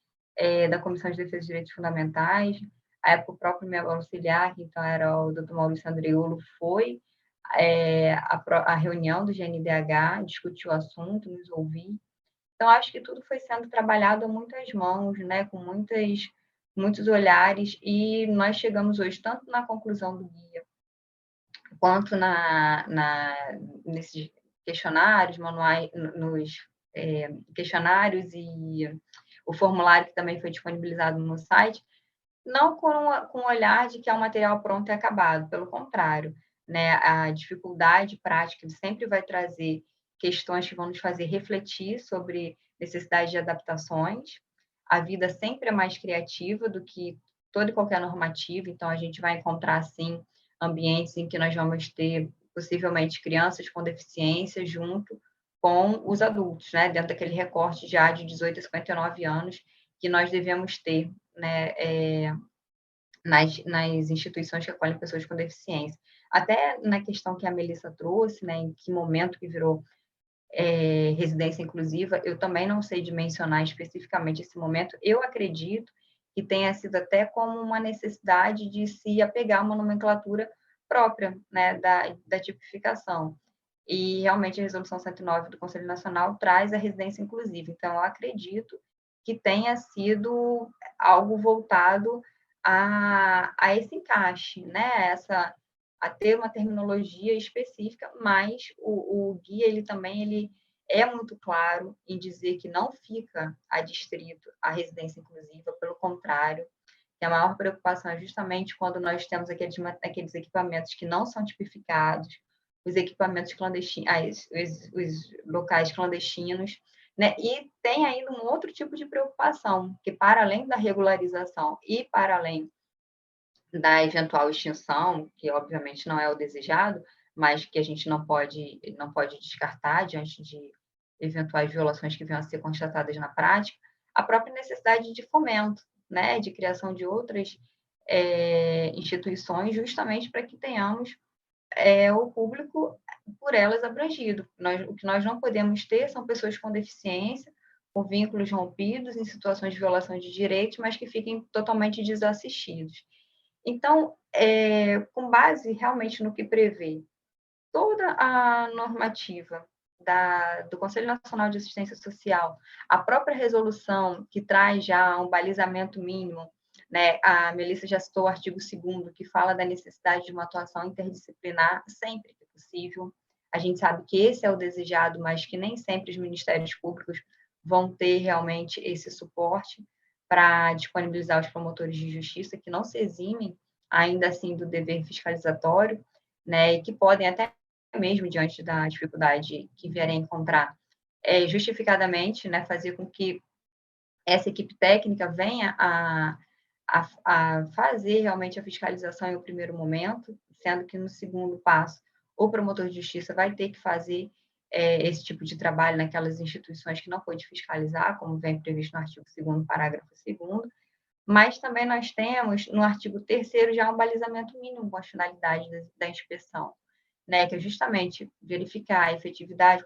da Comissão de Defesa dos Direitos Fundamentais. À época, o próprio meu auxiliar, que então era o Dr. Maurício Andreolo, foi a reunião do GNDH, discutiu o assunto, nos ouviu. Então, acho que tudo foi sendo trabalhado a muitas mãos, né, com muitos olhares, e nós chegamos hoje, tanto na conclusão do guia, quanto nesses questionários, manuais, nos questionários e o formulário que também foi disponibilizado no site, não com um olhar de que é um material pronto e acabado, pelo contrário, né? A dificuldade prática sempre vai trazer questões que vão nos fazer refletir sobre necessidade de adaptações. A vida sempre é mais criativa do que toda e qualquer normativa, então a gente vai encontrar, sim, ambientes em que nós vamos ter, possivelmente, crianças com deficiência junto com os adultos, né? Dentro daquele recorte já de 18 a 59 anos que nós devemos ter, né? Nas instituições que acolhem pessoas com deficiência. Até na questão que a Melissa trouxe, né? Em que momento que virou residência inclusiva, eu também não sei dimensionar especificamente esse momento. Eu acredito que tenha sido até como uma necessidade de se apegar a uma nomenclatura própria, né, da tipificação. E realmente a Resolução 109 do Conselho Nacional traz a residência inclusiva. Então, eu acredito que tenha sido algo voltado a esse encaixe, né? A ter uma terminologia específica, mas o guia ele é muito claro em dizer que não fica adstrito à residência inclusiva, pelo contrário, que a maior preocupação é justamente quando nós temos aqueles equipamentos que não são tipificados, os equipamentos clandestinos, os locais clandestinos, né? E tem ainda um outro tipo de preocupação, que para além da regularização e para além da eventual extinção, que obviamente não é o desejado, mas que a gente não pode descartar diante de eventuais violações que venham a ser constatadas na prática, a própria necessidade de fomento, né, de criação de outras instituições, justamente para que tenhamos o público por elas abrangido. O que nós não podemos ter são pessoas com deficiência, com vínculos rompidos, em situações de violação de direitos, mas que fiquem totalmente desassistidos. Então, com base realmente no que prevê toda a normativa do Conselho Nacional de Assistência Social, a própria resolução que traz já um balizamento mínimo, né? A Melissa já citou o artigo 2º, que fala da necessidade de uma atuação interdisciplinar sempre que possível. A gente sabe que esse é o desejado, mas que nem sempre os ministérios públicos vão ter realmente esse suporte para disponibilizar os promotores de justiça, que não se eximem, ainda assim, do dever fiscalizatório, né? E que podem até mesmo diante da dificuldade que vierem encontrar, justificadamente, né, fazer com que essa equipe técnica venha a fazer realmente a fiscalização em um primeiro momento, sendo que no segundo passo o promotor de justiça vai ter que fazer esse tipo de trabalho naquelas instituições que não pôde fiscalizar, como vem previsto no artigo 2º, parágrafo 2º, mas também nós temos, no artigo 3º, já um balizamento mínimo com as finalidades da inspeção, né, que é justamente verificar a efetividade,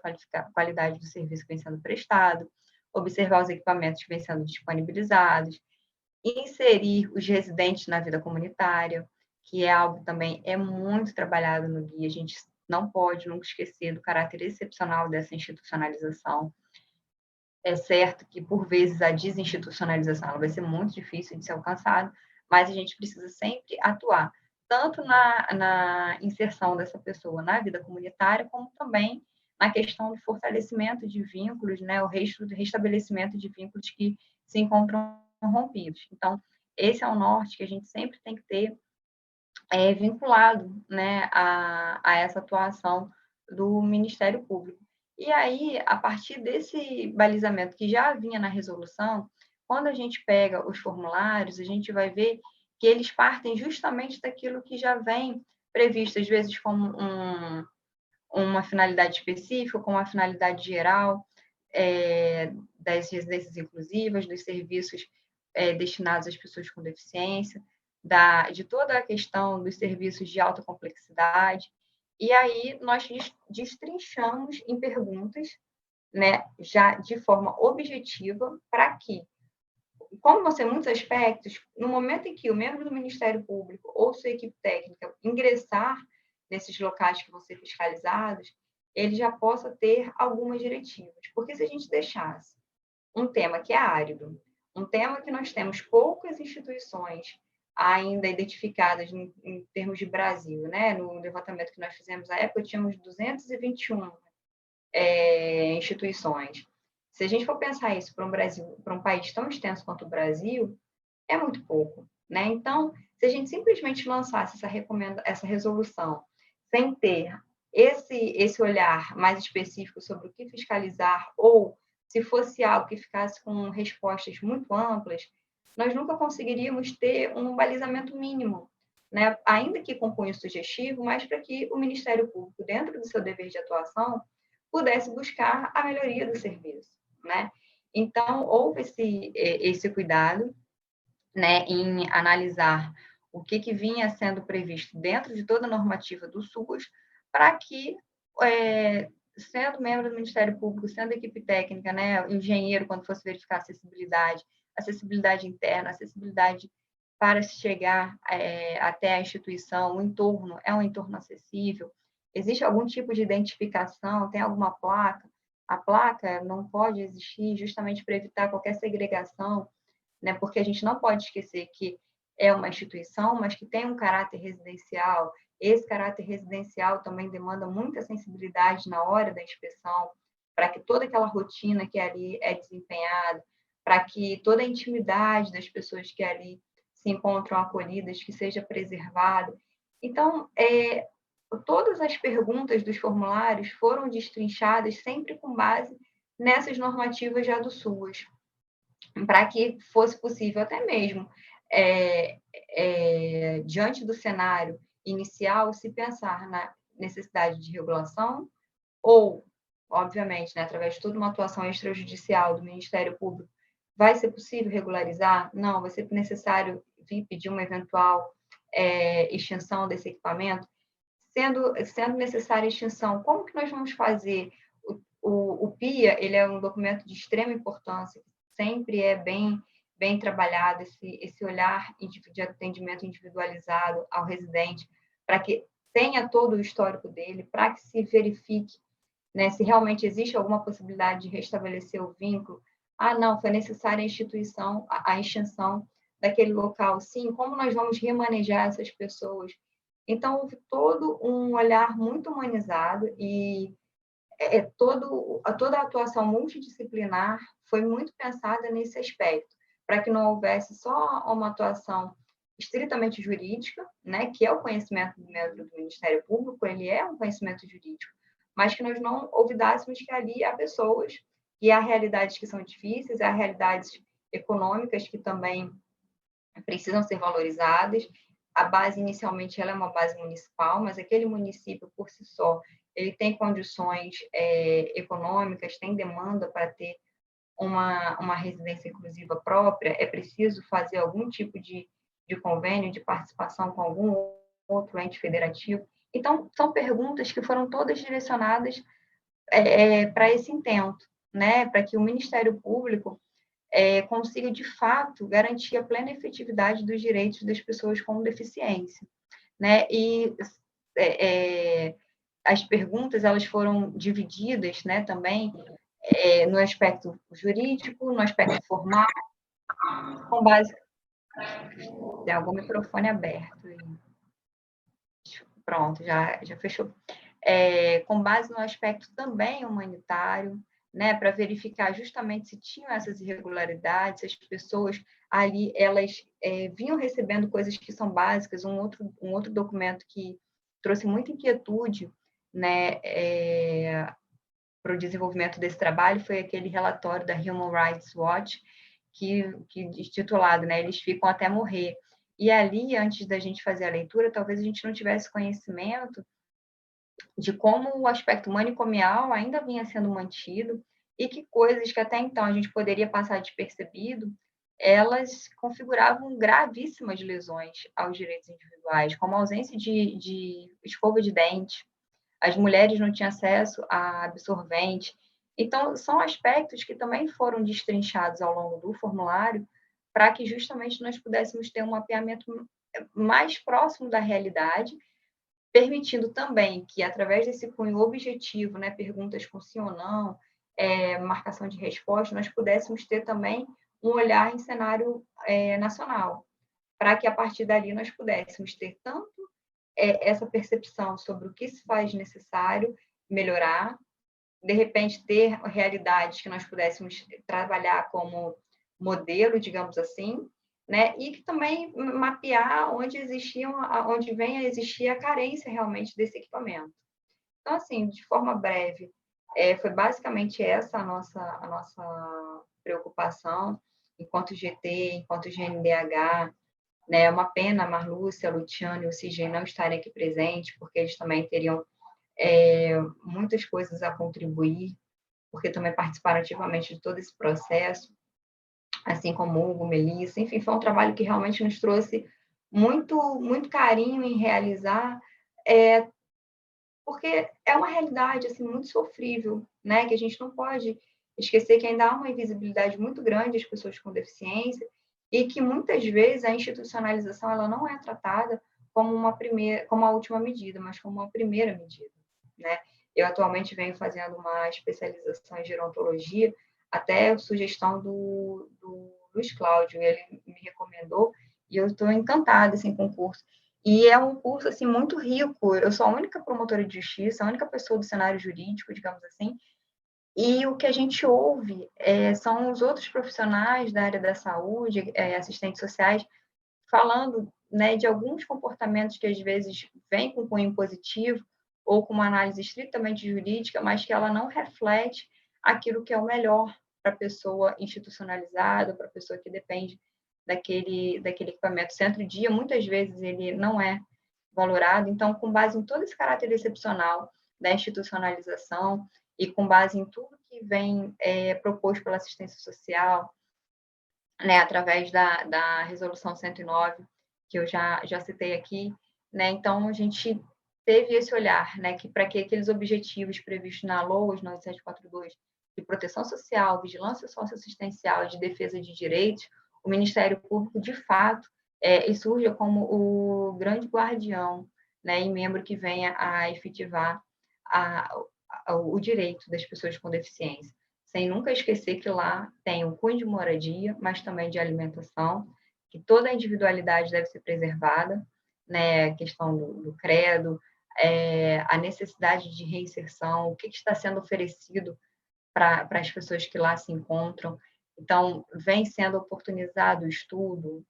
qualidade do serviço que vem sendo prestado, observar os equipamentos que vêm sendo disponibilizados, inserir os residentes na vida comunitária, que é algo também muito trabalhado no guia. A gente não pode nunca esquecer do caráter excepcional dessa institucionalização. É certo que, por vezes, a desinstitucionalização vai ser muito difícil de ser alcançada, mas a gente precisa sempre atuar, tanto na inserção dessa pessoa na vida comunitária, como também na questão do fortalecimento de vínculos, né, o restabelecimento de vínculos que se encontram rompidos. Então, esse é o norte que a gente sempre tem que ter vinculado, né, a essa atuação do Ministério Público. E aí, a partir desse balizamento que já vinha na resolução, quando a gente pega os formulários, a gente vai ver que eles partem justamente daquilo que já vem previsto, às vezes como uma finalidade específica, como uma finalidade geral, das residências inclusivas, dos serviços destinados às pessoas com deficiência, de toda a questão dos serviços de alta complexidade. E aí nós destrinchamos em perguntas, né, já de forma objetiva, para que, como vão ser muitos aspectos, no momento em que o membro do Ministério Público ou sua equipe técnica ingressar nesses locais que vão ser fiscalizados, ele já possa ter algumas diretivas. Porque se a gente deixasse um tema que é árido, um tema que nós temos poucas instituições ainda identificadas em termos de Brasil, né? No levantamento que nós fizemos à época, tínhamos 221 instituições. Se a gente for pensar isso para um país tão extenso quanto o Brasil, é muito pouco, né? Então, se a gente simplesmente lançasse essa resolução sem ter esse olhar mais específico sobre o que fiscalizar, ou se fosse algo que ficasse com respostas muito amplas, nós nunca conseguiríamos ter um balizamento mínimo, né? Ainda que com cunho sugestivo, mas para que o Ministério Público, dentro do seu dever de atuação, pudesse buscar a melhoria do serviço, né? Então, houve esse cuidado, né, em analisar o que vinha sendo previsto dentro de toda a normativa do SUS, para que, sendo membro do Ministério Público, sendo equipe técnica, né, engenheiro, quando fosse verificar acessibilidade interna, acessibilidade para se chegar até a instituição, o entorno é um entorno acessível, existe algum tipo de identificação, tem alguma placa, a placa não pode existir justamente para evitar qualquer segregação, né? Porque a gente não pode esquecer que é uma instituição, mas que tem um caráter residencial. Esse caráter residencial também demanda muita sensibilidade na hora da inspeção, para que toda aquela rotina que ali é desempenhada, para que toda a intimidade das pessoas que ali se encontram acolhidas, que seja preservada. Então, todas as perguntas dos formulários foram destrinchadas sempre com base nessas normativas já do SUS, para que fosse possível até mesmo, diante do cenário inicial, se pensar na necessidade de regulação ou, obviamente, né, através de toda uma atuação extrajudicial do Ministério Público, vai ser possível regularizar? Não, vai ser necessário vir pedir uma eventual extinção desse equipamento? Sendo necessária a extinção, como que nós vamos fazer? O PIA, ele é um documento de extrema importância, sempre é bem trabalhado esse olhar de atendimento individualizado ao residente, para que tenha todo o histórico dele, para que se verifique, né, se realmente existe alguma possibilidade de restabelecer o vínculo. Ah, não, foi necessária a extinção daquele local. Sim, como nós vamos remanejar essas pessoas? Então, houve todo um olhar muito humanizado e toda a atuação multidisciplinar foi muito pensada nesse aspecto, para que não houvesse só uma atuação estritamente jurídica, né, que é o conhecimento do membro do Ministério Público, ele é um conhecimento jurídico, mas que nós não olvidássemos que ali há pessoas e há realidades que são difíceis, há realidades econômicas que também precisam ser valorizadas. A base, inicialmente, ela é uma base municipal, mas aquele município, por si só, ele tem condições econômicas, tem demanda para ter uma residência inclusiva própria, é preciso fazer algum tipo de convênio, de participação com algum outro ente federativo. Então, são perguntas que foram todas direcionadas para esse intento, né? Para que o Ministério Público consiga, de fato, garantir a plena efetividade dos direitos das pessoas com deficiência, né? E as perguntas, elas foram divididas, né, também no aspecto jurídico, no aspecto formal, com base... Tem algum microfone aberto. Pronto, já fechou. Com base no aspecto também humanitário, né, para verificar justamente se tinham essas irregularidades, se as pessoas ali, elas vinham recebendo coisas que são básicas. Um outro documento que trouxe muita inquietude, né, para o desenvolvimento desse trabalho foi aquele relatório da Human Rights Watch, que intitulado, né, Eles Ficam Até Morrer. E ali, antes da gente fazer a leitura, talvez a gente não tivesse conhecimento de como o aspecto manicomial ainda vinha sendo mantido e que coisas que até então a gente poderia passar despercebido, elas configuravam gravíssimas lesões aos direitos individuais, como a ausência de escova de dente, as mulheres não tinham acesso a absorvente. Então, são aspectos que também foram destrinchados ao longo do formulário para que justamente nós pudéssemos ter um mapeamento mais próximo da realidade, permitindo também que, através desse cunho objetivo, né, perguntas com sim ou não, marcação de resposta, nós pudéssemos ter também um olhar em cenário nacional, para que, a partir dali, nós pudéssemos ter tanto essa percepção sobre o que se faz necessário melhorar, de repente ter realidades que nós pudéssemos trabalhar como modelo, digamos assim, né? E que também mapear onde vem a existir a carência realmente desse equipamento. Então, assim, de forma breve, foi basicamente essa a nossa preocupação enquanto GT, enquanto GNDH, né? É uma pena a Marlúcia, a Luciane e o Cisgen não estarem aqui presentes, porque eles também teriam muitas coisas a contribuir, porque também participaram ativamente de todo esse processo, assim como o Hugo, Melissa, enfim, foi um trabalho que realmente nos trouxe muito carinho em realizar, porque é uma realidade assim muito sofrível, né? Que a gente não pode esquecer que ainda há uma invisibilidade muito grande às pessoas com deficiência e que muitas vezes a institucionalização ela não é tratada como como a última medida, mas como uma primeira medida, né? Eu atualmente venho fazendo uma especialização em gerontologia, até sugestão do Luiz Cláudio, ele me recomendou e eu estou encantada assim, com o curso. E é um curso assim muito rico. Eu sou a única promotora de justiça, a única pessoa do cenário jurídico, digamos assim. E o que a gente ouve são os outros profissionais da área da saúde, assistentes sociais, falando, né, de alguns comportamentos que às vezes vêm com cunho positivo ou com uma análise estritamente jurídica, mas que ela não reflete aquilo que é o melhor para a pessoa institucionalizada, para a pessoa que depende daquele equipamento. O centro-dia, muitas vezes, ele não é valorado. Então, com base em todo esse caráter excepcional da institucionalização e com base em tudo que vem proposto pela assistência social, né, através da Resolução 109, que eu já citei aqui, né, então a gente teve esse olhar, né, que para que aqueles objetivos previstos na LOAS 9742, de proteção social, vigilância socioassistencial e de defesa de direitos, o Ministério Público, de fato, surja como o grande guardião, né, e membro que venha a efetivar o direito das pessoas com deficiência, sem nunca esquecer que lá tem um cunho de moradia, mas também de alimentação, que toda a individualidade deve ser preservada, né, a questão do credo, a necessidade de reinserção, o que está sendo oferecido para as pessoas que lá se encontram. Então, vem sendo oportunizado o estudo,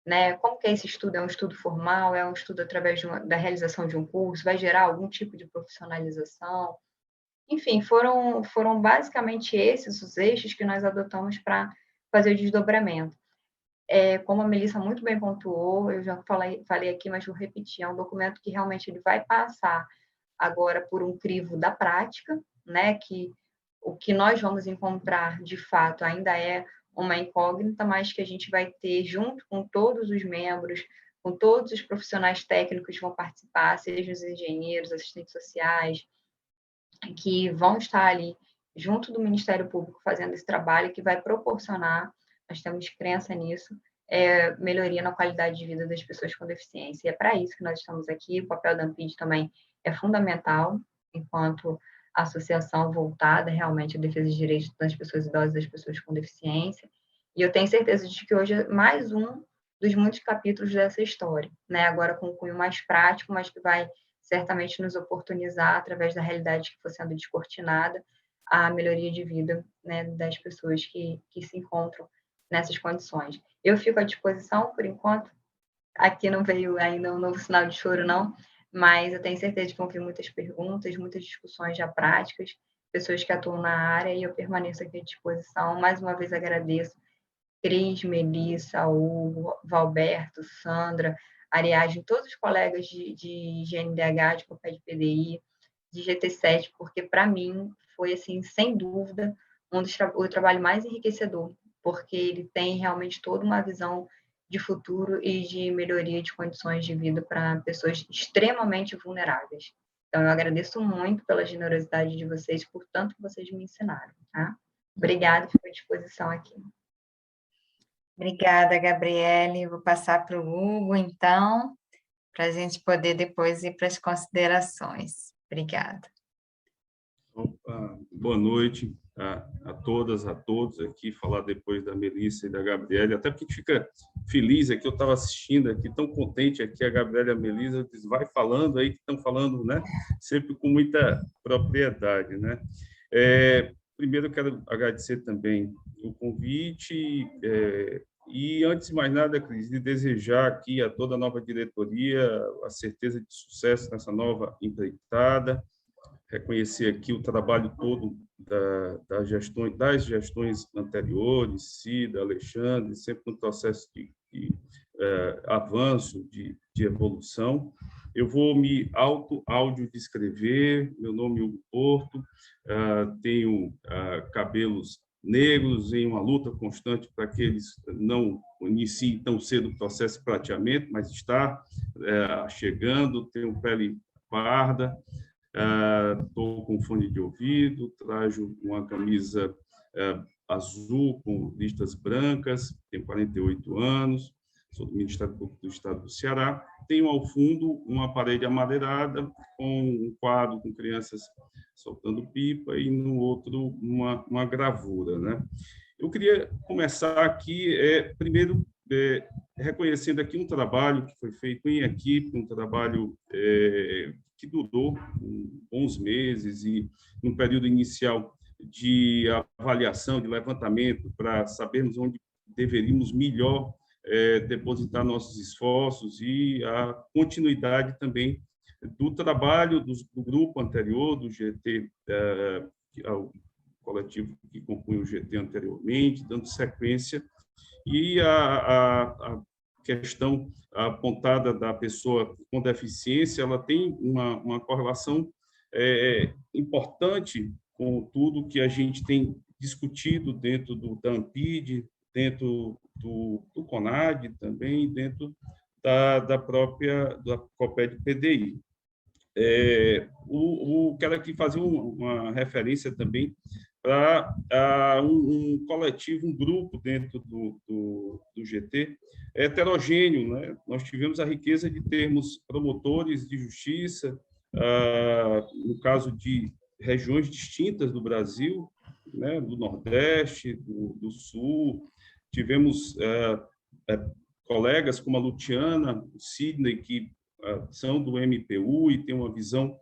né? Como que esse estudo? É um estudo formal? É um estudo através da realização de um curso? Vai gerar algum tipo de profissionalização? Enfim, foram basicamente esses os eixos que nós adotamos para fazer o desdobramento. Como a Melissa muito bem pontuou, eu já falei aqui, mas vou repetir, é um documento que realmente ele vai passar agora por um crivo da prática, né, que o que nós vamos encontrar, de fato, ainda é uma incógnita, mas que a gente vai ter junto com todos os membros, com todos os profissionais técnicos que vão participar, sejam os engenheiros, assistentes sociais, que vão estar ali junto do Ministério Público fazendo esse trabalho que vai proporcionar, nós temos crença nisso, melhoria na qualidade de vida das pessoas com deficiência. E é para isso que nós estamos aqui. O papel da ANPID também é fundamental, enquanto associação voltada realmente à defesa de direitos das pessoas idosas e das pessoas com deficiência. E eu tenho certeza de que hoje é mais um dos muitos capítulos dessa história, né? Agora com um cunho mais prático, mas que vai certamente nos oportunizar, através da realidade que for sendo descortinada, a melhoria de vida, né, das pessoas que se encontram nessas condições. Eu fico à disposição, por enquanto. Aqui não veio ainda um novo sinal de choro, não, mas eu tenho certeza de que vão vir muitas perguntas, muitas discussões já práticas, pessoas que atuam na área, e eu permaneço aqui à disposição. Mais uma vez agradeço Cris, Melissa, Hugo, Valberto, Sandra, Ariadne, todos os colegas de GNDH, de COPED PDI, de GT7, porque para mim foi, assim, sem dúvida, o trabalho mais enriquecedor, porque ele tem realmente toda uma visão de futuro e de melhoria de condições de vida para pessoas extremamente vulneráveis. Então, eu agradeço muito pela generosidade de vocês, por tanto que vocês me ensinaram, tá? Obrigada, fico à disposição aqui. Obrigada, Gabriele. Vou passar para o Hugo, então, para a gente poder depois ir para as considerações. Obrigada. Boa noite a todas, a todos aqui, falar depois da Melissa e da Gabriele, até porque fica feliz aqui, eu estava assistindo aqui, tão contente aqui, a Gabriele e a Melissa, vai falando aí, que estão falando, né, sempre com muita propriedade, né. Primeiro, eu quero agradecer também o convite, E, antes de mais nada, Cris, de desejar aqui a toda a nova diretoria a certeza de sucesso nessa nova empreitada, reconhecer aqui o trabalho todo das gestões anteriores, Cida, Alexandre, sempre no processo de avanço, de evolução. Eu vou me audiodescrever, meu nome é Hugo Porto, tenho cabelos negros, em uma luta constante para que eles não iniciem tão cedo o processo de prateamento, mas está chegando, tenho pele parda, estou com fone de ouvido, trajo uma camisa azul com listas brancas, tenho 48 anos, sou do Ministério Público do Estado do Ceará, tenho ao fundo uma parede amadeirada com um quadro com crianças soltando pipa e no outro uma gravura, né? Eu queria começar aqui, primeiro, reconhecendo aqui um trabalho que foi feito em equipe, um trabalho que durou bons meses e, no período inicial de avaliação, de levantamento, para sabermos onde deveríamos melhor depositar nossos esforços e a continuidade também do trabalho do grupo anterior, do GT, o coletivo que compunha o GT anteriormente, dando sequência, e a questão apontada da pessoa com deficiência, ela tem uma correlação importante com tudo que a gente tem discutido dentro da ANPID, dentro do CONAD também, dentro da própria da COPED PDI. Quero aqui fazer uma referência também para um coletivo, um grupo dentro do GT heterogêneo, né? Nós tivemos a riqueza de termos promotores de justiça, no caso de regiões distintas do Brasil, né? Do Nordeste, do Sul, tivemos colegas como a Luciana, o Sidney, que são do MPU e têm uma visão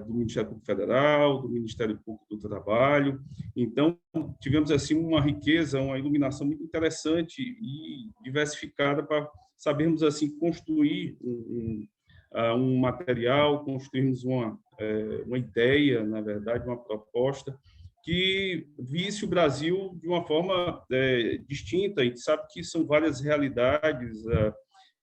do Ministério Público Federal, do Ministério Público do Trabalho. Então, tivemos assim uma riqueza, uma iluminação muito interessante e diversificada para sabermos assim construir um material, construirmos uma ideia, na verdade, uma proposta que visse o Brasil de uma forma distinta. A gente sabe que são várias realidades.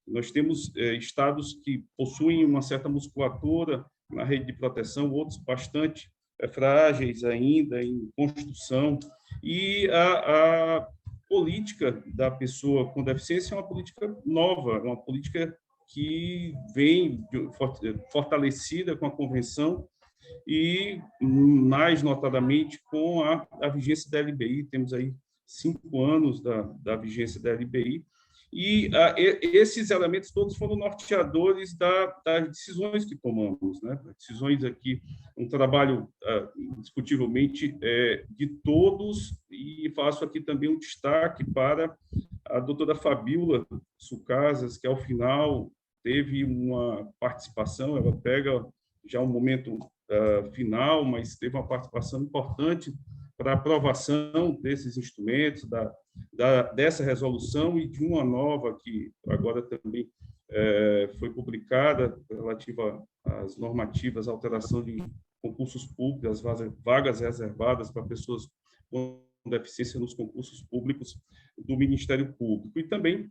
Nós temos estados que possuem uma certa musculatura na rede de proteção, outros bastante frágeis ainda, em construção. E a política da pessoa com deficiência é uma política nova, uma política que vem fortalecida com a Convenção e, mais notadamente, com a vigência da LBI. Temos aí 5 anos da vigência da LBI, e esses elementos todos foram norteadores das decisões que tomamos, né? Decisões aqui, um trabalho indiscutivelmente de todos, e faço aqui também um destaque para a doutora Fabíola Sucasas, que ao final teve uma participação, ela pega já um momento final, mas teve uma participação importante para a aprovação desses instrumentos, dessa resolução e de uma nova que agora também foi publicada, relativa às normativas, alteração de concursos públicos, as vagas reservadas para pessoas com deficiência nos concursos públicos do Ministério Público. E também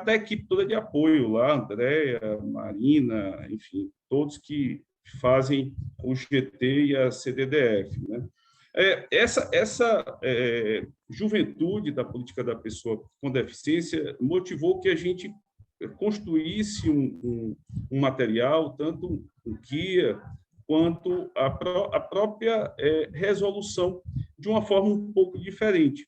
da equipe toda de apoio lá, Andréia, Marina, enfim, todos que fazem o GT e a CDDF, né? Essa juventude da política da pessoa com deficiência motivou que a gente construísse um material, tanto um guia quanto a própria resolução, de uma forma um pouco diferente.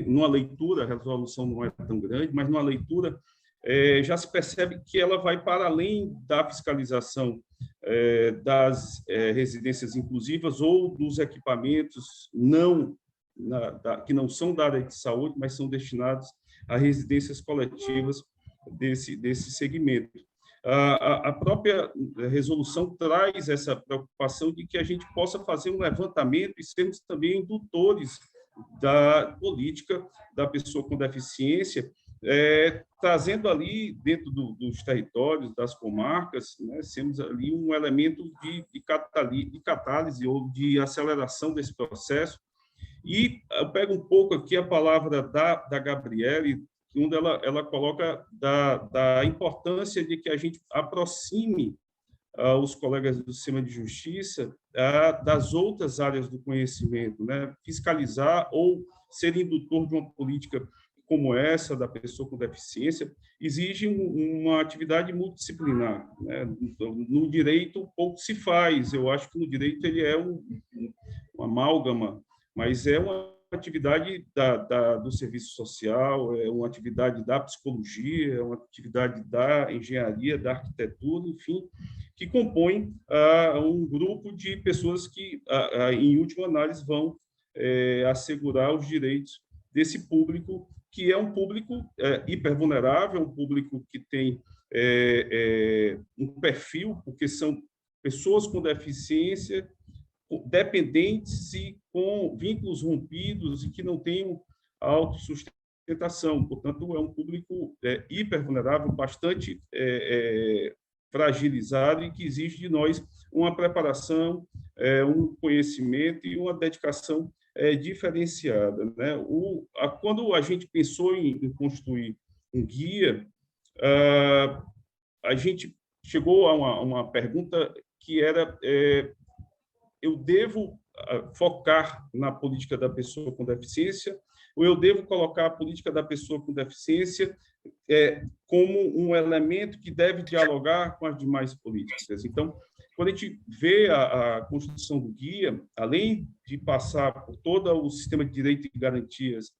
Numa leitura, a resolução não é tão grande, mas numa leitura já se percebe que ela vai para além da fiscalização das residências inclusivas ou dos equipamentos que não são da área de saúde, mas são destinados a residências coletivas desse segmento. A própria resolução traz essa preocupação de que a gente possa fazer um levantamento e sermos também indutores da política da pessoa com deficiência, trazendo ali dentro dos territórios, das comarcas, né, temos ali um elemento de catálise ou de aceleração desse processo. E eu pego um pouco aqui a palavra da Gabriele, onde ela coloca da importância de que a gente aproxime os colegas do sistema de justiça das outras áreas do conhecimento, né? Fiscalizar ou ser indutor de uma política como essa, da pessoa com deficiência, exige uma atividade multidisciplinar, né? No direito, pouco se faz. Eu acho que no direito ele é uma amálgama, mas é uma atividade do serviço social, é uma atividade da psicologia, é uma atividade da engenharia, da arquitetura, enfim, que compõe um grupo de pessoas que, em última análise, vão assegurar os direitos desse público, que é um público hipervulnerável, um público que tem um perfil, porque são pessoas com deficiência, dependentes e com vínculos rompidos e que não têm autossustentação. Portanto, é um público hipervulnerável, bastante fragilizado e que exige de nós uma preparação, um conhecimento e uma dedicação diferenciada, né? Quando a gente pensou em construir um guia, a gente chegou a uma pergunta que era: eu devo focar na política da pessoa com deficiência ou eu devo colocar a política da pessoa com deficiência como um elemento que deve dialogar com as demais políticas? Então, quando a gente vê a construção do guia, além de passar por todo o sistema de direito e garantias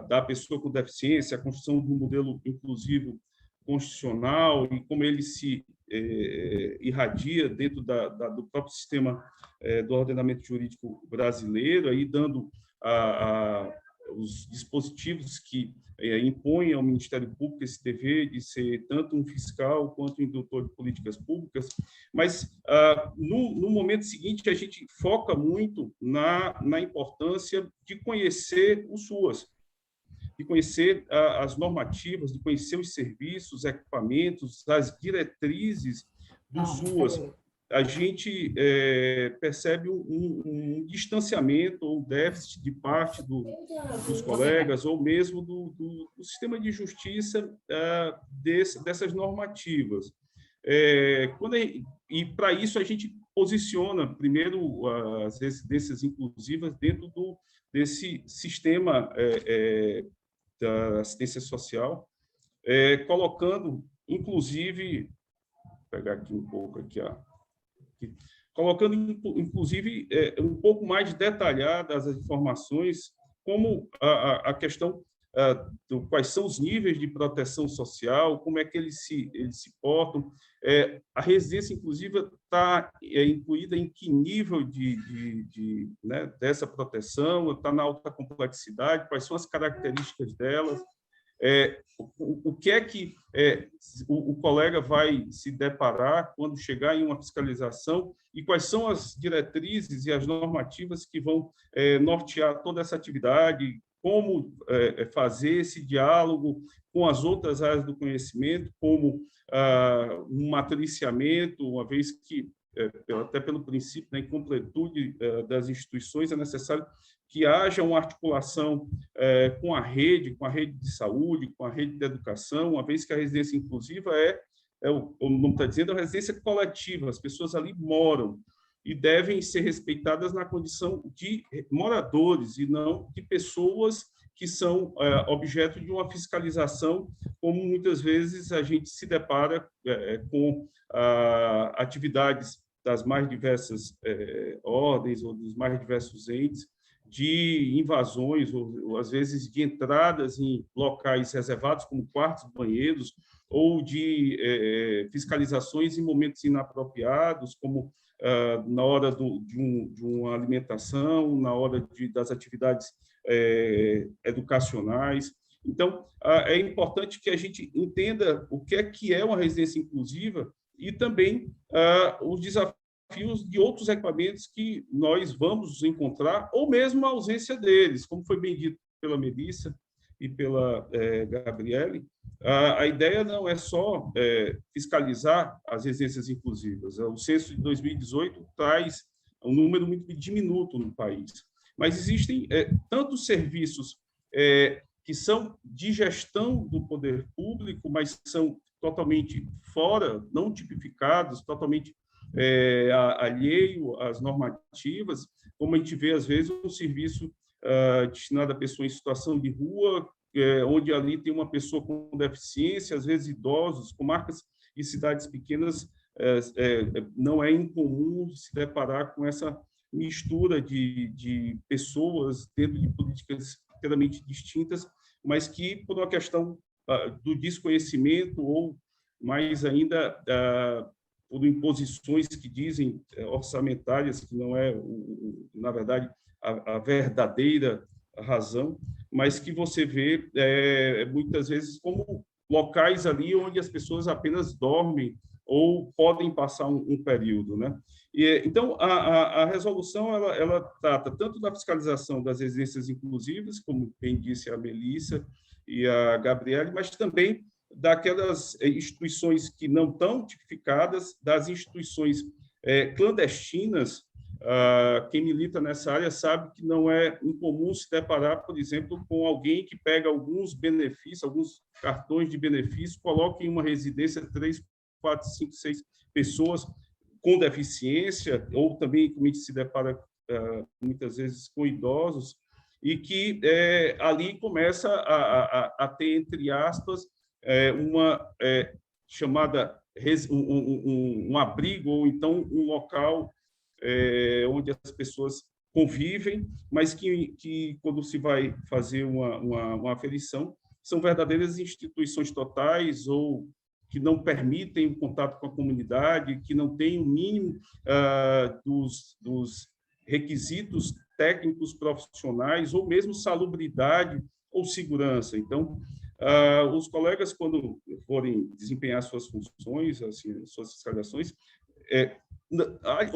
da pessoa com deficiência, a construção de um modelo inclusivo constitucional e como ele se irradia dentro do próprio sistema do ordenamento jurídico brasileiro, aí dando os dispositivos que impõem ao Ministério Público esse dever de ser tanto um fiscal quanto um indutor de políticas públicas, mas no momento seguinte a gente foca muito na importância de conhecer os SUAS, de conhecer as normativas, de conhecer os serviços, equipamentos, as diretrizes dos SUAS. A gente percebe um distanciamento ou déficit de parte dos colegas ou mesmo do sistema de justiça dessas normativas. E, para isso, a gente posiciona, primeiro, as residências inclusivas dentro desse sistema da assistência social, colocando, inclusive, vou pegar aqui um pouco, colocando, inclusive, um pouco mais detalhadas as informações, como a questão quais são os níveis de proteção social, como é que eles se portam. A residência inclusiva está incluída em que nível né, dessa proteção, está na alta complexidade, quais são as características delas, o que é que o colega vai se deparar quando chegar em uma fiscalização e quais são as diretrizes e as normativas que vão nortear toda essa atividade, como fazer esse diálogo com as outras áreas do conhecimento, como um matriciamento, uma vez que, até pelo princípio da incompletude das instituições, é necessário que haja uma articulação com a rede de saúde, com a rede de educação, uma vez que a residência inclusiva o nome está dizendo, a residência coletiva, as pessoas ali moram e devem ser respeitadas na condição de moradores e não de pessoas que são objeto de uma fiscalização, como muitas vezes a gente se depara com atividades das mais diversas ordens ou dos mais diversos entes, de invasões, ou às vezes de entradas em locais reservados, como quartos, banheiros, ou de fiscalizações em momentos inapropriados, como na hora de uma alimentação, na hora das atividades educacionais. Então, é importante que a gente entenda o que é uma residência inclusiva e também os desafios desafios de outros equipamentos que nós vamos encontrar, ou mesmo a ausência deles, como foi bem dito pela Melissa e pela Gabriele. A ideia não é só fiscalizar as residências inclusivas. O censo de 2018 traz um número muito diminuto no país, mas existem tantos serviços que são de gestão do poder público, mas são totalmente fora, não tipificados, totalmente alheio às normativas, como a gente vê, às vezes, um serviço destinado a pessoa em situação de rua, onde ali tem uma pessoa com deficiência, às vezes idosos, comarcas e cidades pequenas, não é incomum se deparar com essa mistura de pessoas dentro de políticas inteiramente distintas, mas que, por uma questão do desconhecimento ou, mais ainda, por imposições que dizem orçamentárias, que não é, na verdade, a verdadeira razão, mas que você vê muitas vezes como locais ali onde as pessoas apenas dormem ou podem passar um período, né? Então, a resolução ela trata tanto da fiscalização das residências inclusivas, como bem disse a Melissa e a Gabriele, mas também daquelas instituições que não estão tipificadas, das instituições clandestinas. Quem milita nessa área sabe que não é incomum se deparar, por exemplo, com alguém que pega alguns benefícios, alguns cartões de benefício, coloca em uma residência 3, 4, 5, 6 pessoas com deficiência, ou também, como a gente se depara muitas vezes com idosos, e que ali começa a ter, entre aspas, uma chamada um abrigo, ou então um local onde as pessoas convivem, mas que quando se vai fazer uma aferição, são verdadeiras instituições totais ou que não permitem o contato com a comunidade, que não têm o mínimo dos requisitos técnicos profissionais, ou mesmo salubridade ou segurança. Então, os colegas, quando forem desempenhar suas funções, assim, suas fiscalizações,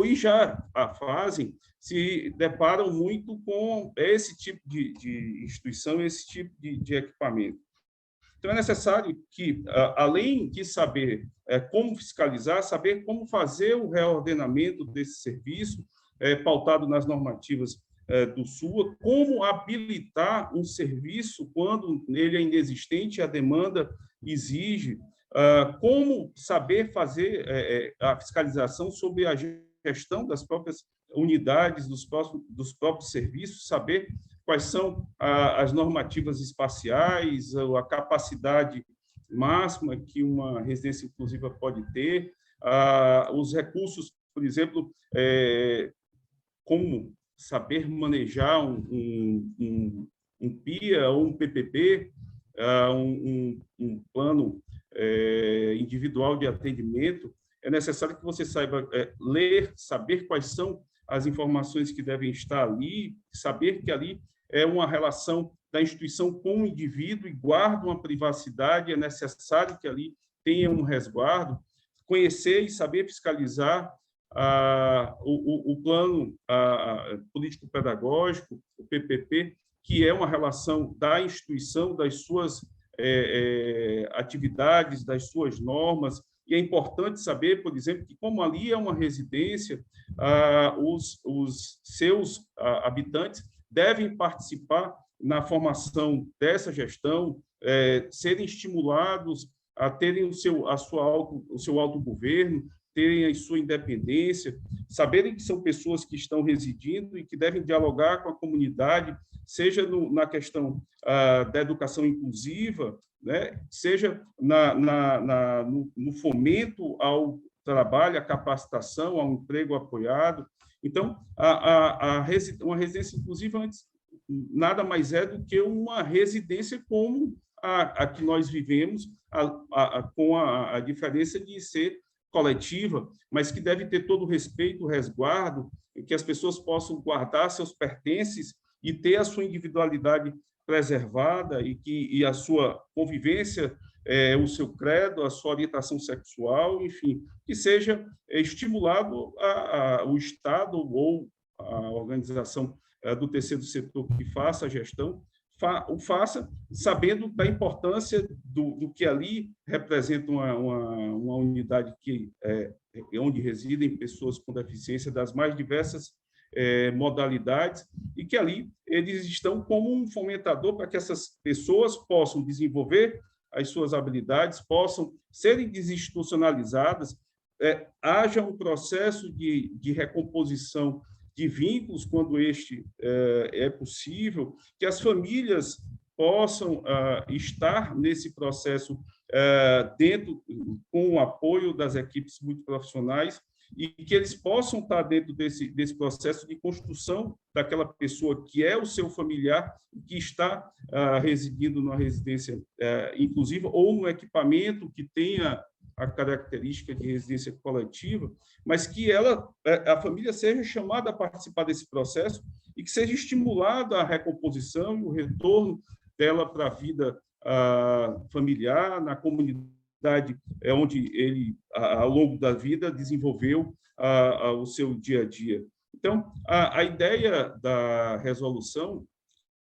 e já a fazem, se deparam muito com esse tipo de instituição, esse tipo de equipamento. Então, é necessário que, além de saber como fiscalizar, saber como fazer o reordenamento desse serviço, pautado nas normativas do SUA, como habilitar um serviço quando ele é inexistente, a demanda exige, como saber fazer a fiscalização sobre a gestão das próprias unidades, dos próprios serviços, saber quais são as normativas espaciais, a capacidade máxima que uma residência inclusiva pode ter, os recursos, por exemplo, como saber manejar um PIA ou um PPP, um plano individual de atendimento. É necessário que você saiba ler, saber quais são as informações que devem estar ali, saber que ali é uma relação da instituição com o indivíduo e guarda uma privacidade, é necessário que ali tenha um resguardo, conhecer e saber fiscalizar o plano político-pedagógico, o PPP, que é uma relação da instituição, das suas atividades, das suas normas, e é importante saber, por exemplo, que como ali é uma residência, os seus habitantes devem participar na formação dessa gestão, serem estimulados a terem o seu autogoverno, terem a sua independência, saberem que são pessoas que estão residindo e que devem dialogar com a comunidade, seja na questão da educação inclusiva, né, seja no fomento ao trabalho, à capacitação, ao emprego apoiado. Então, uma residência inclusiva antes nada mais é do que uma residência como a que nós vivemos, com a diferença de ser coletiva, mas que deve ter todo o respeito, o resguardo, que as pessoas possam guardar seus pertences e ter a sua individualidade preservada e a sua convivência o seu credo, a sua orientação sexual, enfim, que seja estimulado o Estado ou a organização do terceiro setor que faça a gestão, o faça sabendo da importância do que ali representa uma unidade que onde residem pessoas com deficiência das mais diversas modalidades, e que ali eles estão como um fomentador para que essas pessoas possam desenvolver as suas habilidades, possam serem desinstitucionalizadas, haja um processo de recomposição de vínculos, quando este é possível, que as famílias possam estar nesse processo dentro, com o apoio das equipes multiprofissionais, e que eles possam estar dentro desse processo de construção daquela pessoa que é o seu familiar, que está residindo numa residência inclusiva ou no equipamento que tenha a característica de residência coletiva, mas que a família seja chamada a participar desse processo e que seja estimulada a recomposição e o retorno dela para a vida familiar, na comunidade onde ele, ao longo da vida, desenvolveu o seu dia a dia. Então, a ideia da resolução,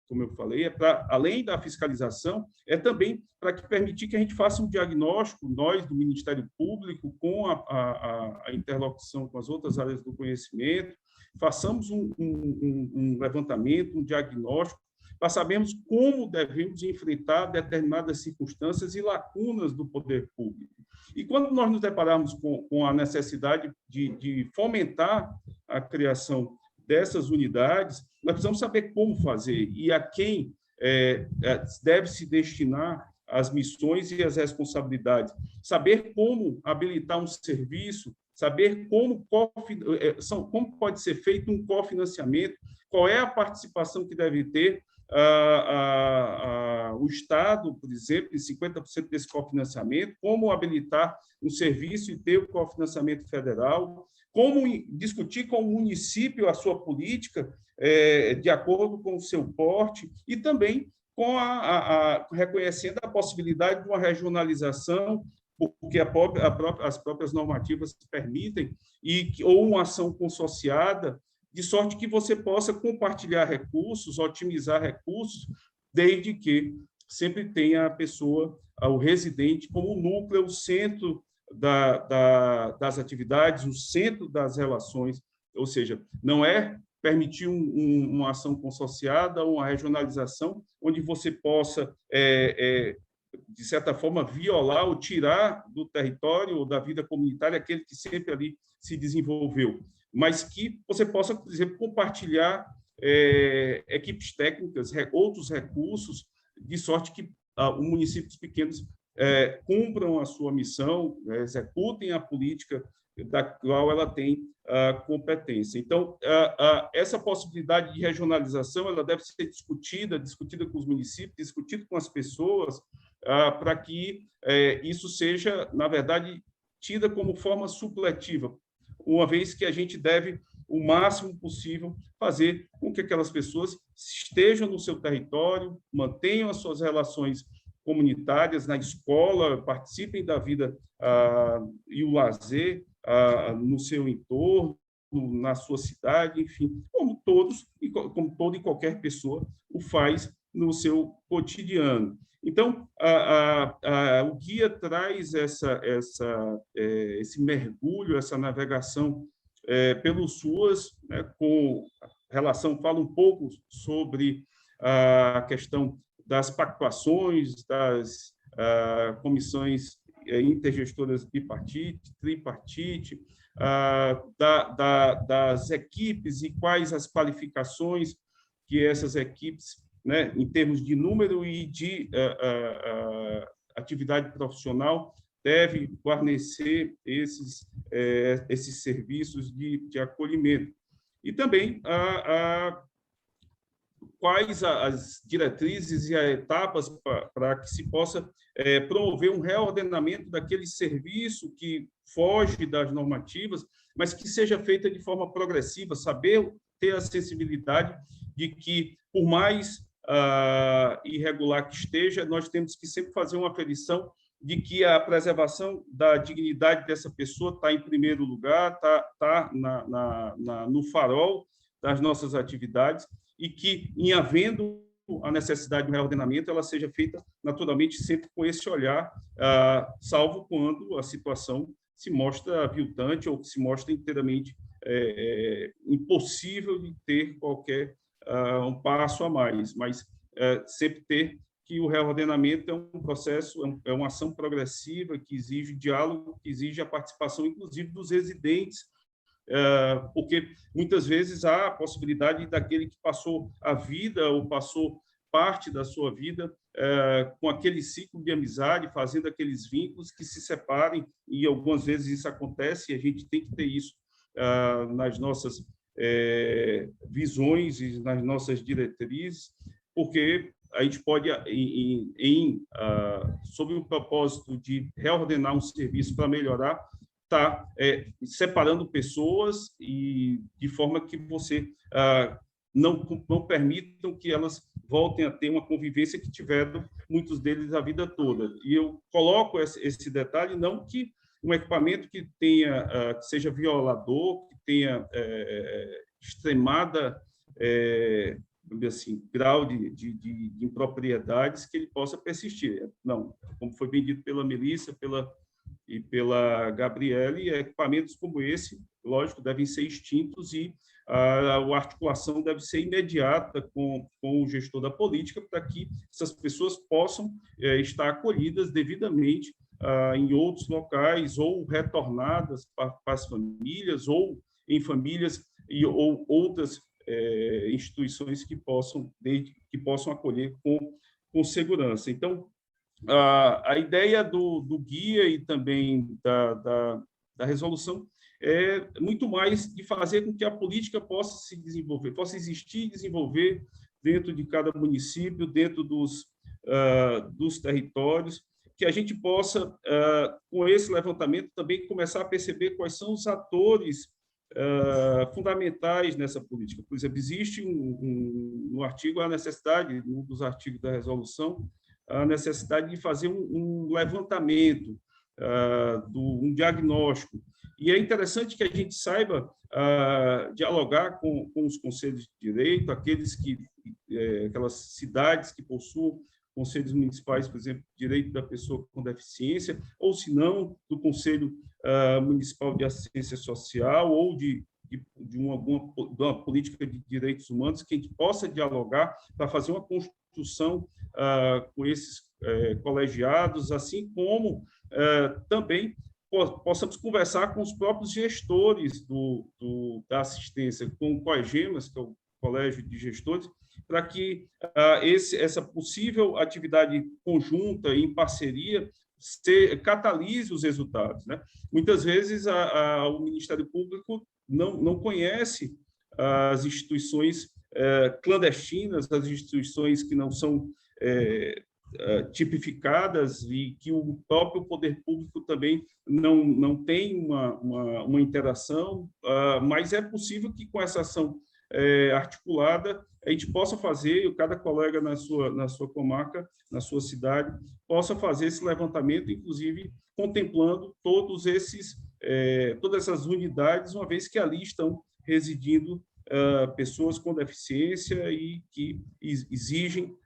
como eu falei, é para, além da fiscalização, é também para permitir que a gente faça um diagnóstico, nós, do Ministério Público, com a interlocução com as outras áreas do conhecimento, façamos um levantamento, um diagnóstico, para sabermos como devemos enfrentar determinadas circunstâncias e lacunas do poder público. E quando nós nos depararmos com a necessidade de fomentar a criação dessas unidades, nós precisamos saber como fazer e a quem deve se destinar as missões e as responsabilidades. Saber como habilitar um serviço, saber como pode ser feito um cofinanciamento, qual é a participação que deve ter o Estado, por exemplo, em 50% desse cofinanciamento, como habilitar um serviço e ter o cofinanciamento federal, como discutir com o município a sua política de acordo com o seu porte e também reconhecendo a possibilidade de uma regionalização, porque as próprias normativas permitem, ou uma ação consociada, de sorte que você possa compartilhar recursos, otimizar recursos, desde que sempre tenha a pessoa, o residente, como o núcleo, o centro das atividades, o centro das relações, ou seja, não é permitir uma ação consociada ou uma regionalização onde você possa, de certa forma, violar ou tirar do território ou da vida comunitária aquele que sempre ali se desenvolveu, mas que você possa, por exemplo, compartilhar equipes técnicas, outros recursos, de sorte que os municípios pequenos cumpram a sua missão, executem a política da qual ela tem competência. Então, essa possibilidade de regionalização ela deve ser discutida com os municípios, discutida com as pessoas, para que isso seja, na verdade, tida como forma supletiva, uma vez que a gente deve, o máximo possível, fazer com que aquelas pessoas estejam no seu território, mantenham as suas relações comunitárias na escola, participem da vida e o lazer no seu entorno, na sua cidade, enfim, como toda e qualquer pessoa o faz no seu cotidiano. Então, o guia traz esse mergulho, essa navegação pelos SUAS, com relação, fala um pouco sobre a questão das pactuações, das comissões intergestoras bipartite, tripartite, das equipes e quais as qualificações que essas equipes, em termos de número e de atividade profissional, deve guarnecer esses serviços de acolhimento. E também quais as diretrizes e as etapas para que se possa promover um reordenamento daquele serviço que foge das normativas, mas que seja feita de forma progressiva, saber ter a sensibilidade de que, por mais irregular que esteja, nós temos que sempre fazer uma aferição de que a preservação da dignidade dessa pessoa está em primeiro lugar, está no farol das nossas atividades, e que, em havendo a necessidade de um reordenamento, ela seja feita naturalmente sempre com esse olhar, salvo quando a situação se mostra aviltante ou que se mostra inteiramente impossível de ter qualquer um passo a mais, mas sempre ter que o reordenamento é um processo, é uma ação progressiva que exige diálogo, que exige a participação, inclusive, dos residentes, porque muitas vezes há a possibilidade daquele que passou a vida ou passou parte da sua vida com aquele ciclo de amizade, fazendo aqueles vínculos que se separem, e algumas vezes isso acontece, e a gente tem que ter isso nas nossas visões e nas nossas diretrizes, porque a gente pode, sob o propósito de reordenar um serviço para melhorar, está separando pessoas e de forma que você não permitam que elas voltem a ter uma convivência que tiveram muitos deles a vida toda. E eu coloco esse detalhe, não que um equipamento que tenha que seja violador, que tenha extremada assim, grau de impropriedades, que ele possa persistir. Não, como foi bem dito pela Melissa e pela Gabriele, equipamentos como esse, lógico, devem ser extintos e a articulação deve ser imediata com o gestor da política para que essas pessoas possam estar acolhidas devidamente em outros locais ou retornadas para as famílias ou em famílias ou outras instituições que possam acolher com segurança. Então, a ideia do guia e também da resolução é muito mais de fazer com que a política possa se desenvolver, possa existir e desenvolver dentro de cada município, dentro dos territórios, que a gente possa, com esse levantamento, também começar a perceber quais são os atores fundamentais nessa política. Por exemplo, existe no artigo a necessidade, num dos artigos da resolução, a necessidade de fazer um levantamento, um diagnóstico. E é interessante que a gente saiba dialogar com os conselhos de direito, aquelas cidades que possuem conselhos municipais, por exemplo, direito da pessoa com deficiência, ou se não, do Conselho Municipal de Assistência Social, ou de uma política de direitos humanos, que a gente possa dialogar para fazer uma construção com esses colegiados, assim como também possamos conversar com os próprios gestores da assistência, com o COEGEMAS, que é o Colégio de Gestores, para que essa possível atividade conjunta, em parceria, catalise os resultados, né? Muitas vezes o Ministério Público não conhece as instituições clandestinas, as instituições que não são tipificadas e que o próprio poder público também não tem uma interação, mas é possível que com essa ação articulada a gente possa fazer, cada colega na sua comarca, na sua cidade, possa fazer esse levantamento, inclusive contemplando todas essas unidades, uma vez que ali estão residindo pessoas com deficiência e que exigem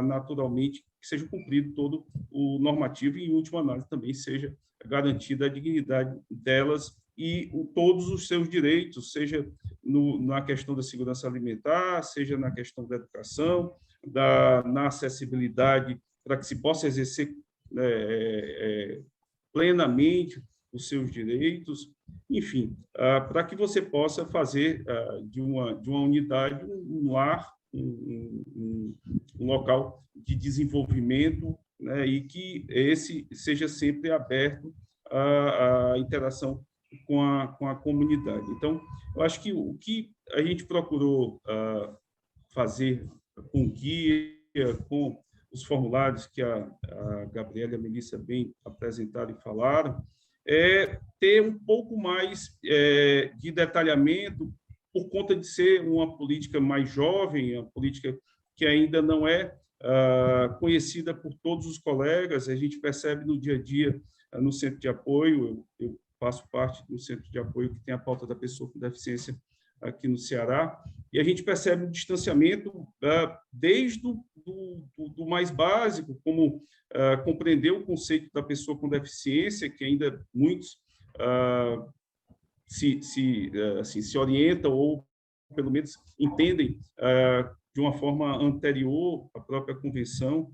naturalmente que seja cumprido todo o normativo e, em última análise, também seja garantida a dignidade delas e todos os seus direitos, seja na questão da segurança alimentar, seja na questão da educação, na acessibilidade, para que se possa exercer plenamente os seus direitos, enfim, para que você possa fazer de uma unidade um lar, um local de desenvolvimento, né, e que esse seja sempre aberto à interação com a comunidade. Então, eu acho que o que a gente procurou fazer com o guia, com os formulários que a Gabriela e a Melissa bem apresentaram e falaram, é ter um pouco mais de detalhamento por conta de ser uma política mais jovem, uma política que ainda não é conhecida por todos os colegas. A gente percebe no dia a dia, no centro de apoio, eu faço parte do centro de apoio que tem a pauta da pessoa com deficiência aqui no Ceará, e a gente percebe um distanciamento desde do mais básico, como compreender o conceito da pessoa com deficiência, que ainda muitos se orientam ou, pelo menos, entendem de uma forma anterior à própria convenção,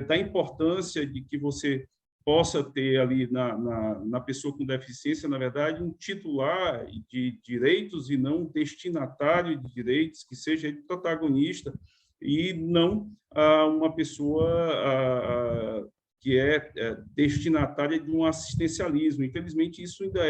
da importância de que você possa ter ali na pessoa com deficiência, na verdade, um titular de direitos e não um destinatário de direitos, que seja protagonista e não uma pessoa que é destinatária de um assistencialismo. Infelizmente, isso ainda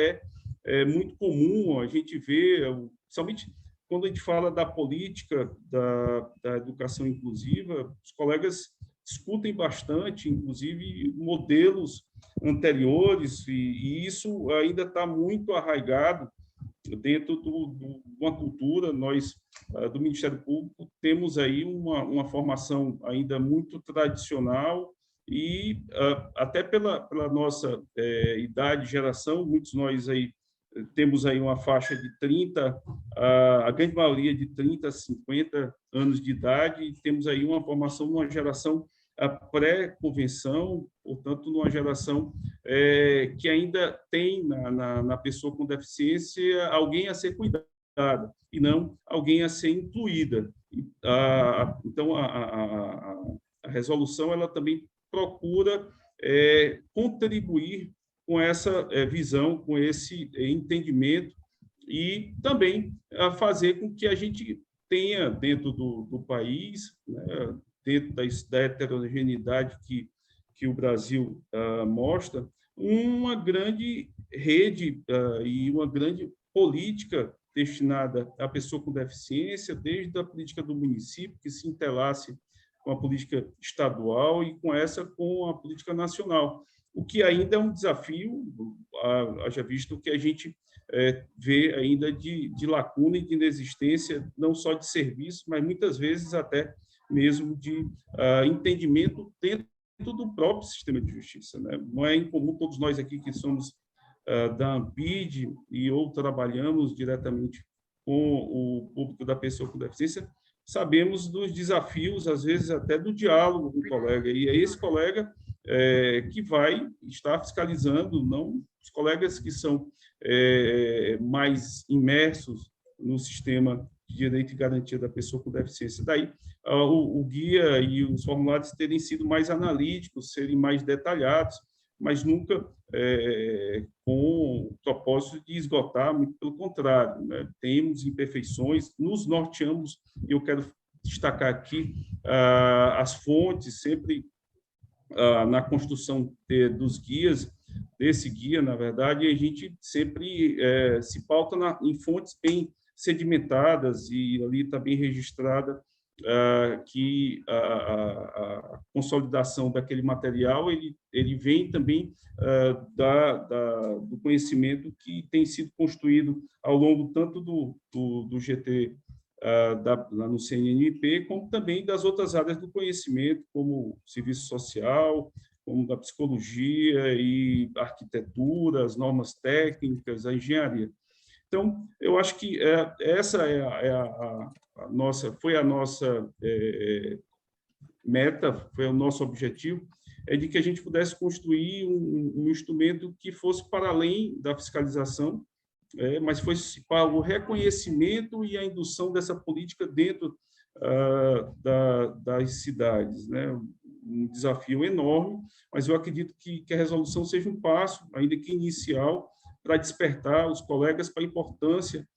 é muito comum, a gente vê, principalmente quando a gente fala da política da educação inclusiva, os colegas discutem bastante, inclusive, modelos anteriores, e isso ainda está muito arraigado dentro de uma cultura. Nós, do Ministério Público, temos aí uma formação ainda muito tradicional e, até pela nossa idade, geração, muitos de nós aí temos aí uma faixa de 30, a grande maioria de 30 a 50 anos de idade, e temos aí uma formação numa geração pré-convenção, portanto, numa geração que ainda tem na pessoa com deficiência alguém a ser cuidada e não alguém a ser incluída. Então, a resolução ela também procura contribuir com essa visão, com esse entendimento, e também fazer com que a gente tenha dentro do país, né, dentro da heterogeneidade que o Brasil mostra, uma grande rede e uma grande política destinada à pessoa com deficiência, desde a política do município, que se interlace com a política estadual e com a política nacional. O que ainda é um desafio, haja visto que a gente vê ainda de lacuna e de inexistência, não só de serviço, mas muitas vezes até mesmo de entendimento dentro do próprio sistema de justiça, né? Não é incomum todos nós aqui que somos da ANPID ou trabalhamos diretamente com o público da pessoa com deficiência, sabemos dos desafios, às vezes até do diálogo com o colega, e é esse colega que vai estar fiscalizando, não os colegas que são mais imersos no sistema de direito e garantia da pessoa com deficiência. Daí, o guia e os formulários terem sido mais analíticos, serem mais detalhados, mas nunca com o propósito de esgotar, muito pelo contrário, né? Temos imperfeições, nos norteamos, e eu quero destacar aqui as fontes, sempre na construção dos guias, desse guia, na verdade, a gente sempre se pauta em fontes bem sedimentadas, e ali está bem registrada que a consolidação daquele material ele vem também do conhecimento que tem sido construído ao longo tanto do GT lá no CNNP, como também das outras áreas do conhecimento, como serviço social, como da psicologia e arquitetura, as normas técnicas, a engenharia. Então, eu acho que essa foi a nossa meta, foi o nosso objetivo, de que a gente pudesse construir um instrumento que fosse para além da fiscalização, mas fosse para o reconhecimento e a indução dessa política dentro das cidades, né? Um desafio enorme, mas eu acredito que a resolução seja um passo, ainda que inicial, para despertar os colegas para a importância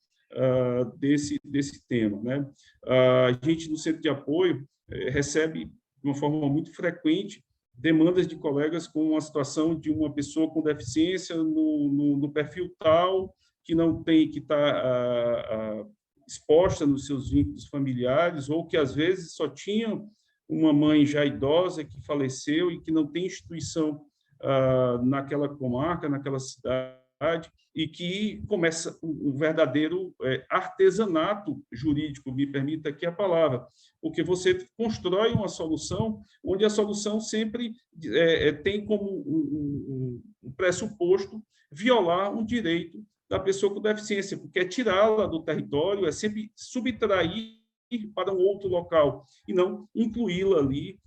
desse tema, né? A gente, no centro de apoio, recebe, de uma forma muito frequente, demandas de colegas com uma situação de uma pessoa com deficiência no perfil tal, que não tem, que está exposta nos seus vínculos familiares, ou que, às vezes, só tinha uma mãe já idosa que faleceu e que não tem instituição naquela comarca, naquela cidade, e que começa um verdadeiro artesanato jurídico, me permita aqui a palavra, porque você constrói uma solução onde a solução sempre tem como um pressuposto violar um direito da pessoa com deficiência, porque é tirá-la do território, é sempre subtrair para um outro local e não incluí-la ali,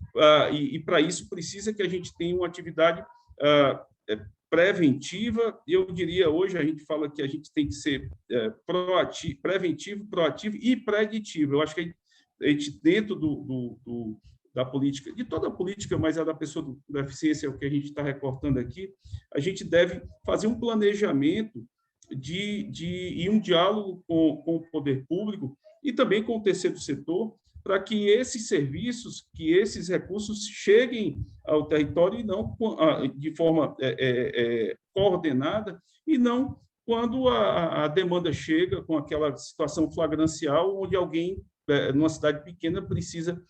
e para isso precisa que a gente tenha uma atividade preventiva, e eu diria hoje, a gente fala que a gente tem que ser preventivo, proativo e preditivo. Eu acho que a gente dentro da política, de toda a política, mas a da pessoa com deficiência é o que a gente está recortando aqui, a gente deve fazer um planejamento e um diálogo com o poder público e também com o terceiro setor, para que esses serviços, que esses recursos cheguem ao território e não de forma coordenada, e não quando a demanda chega com aquela situação flagrancial, onde alguém, numa cidade pequena, precisa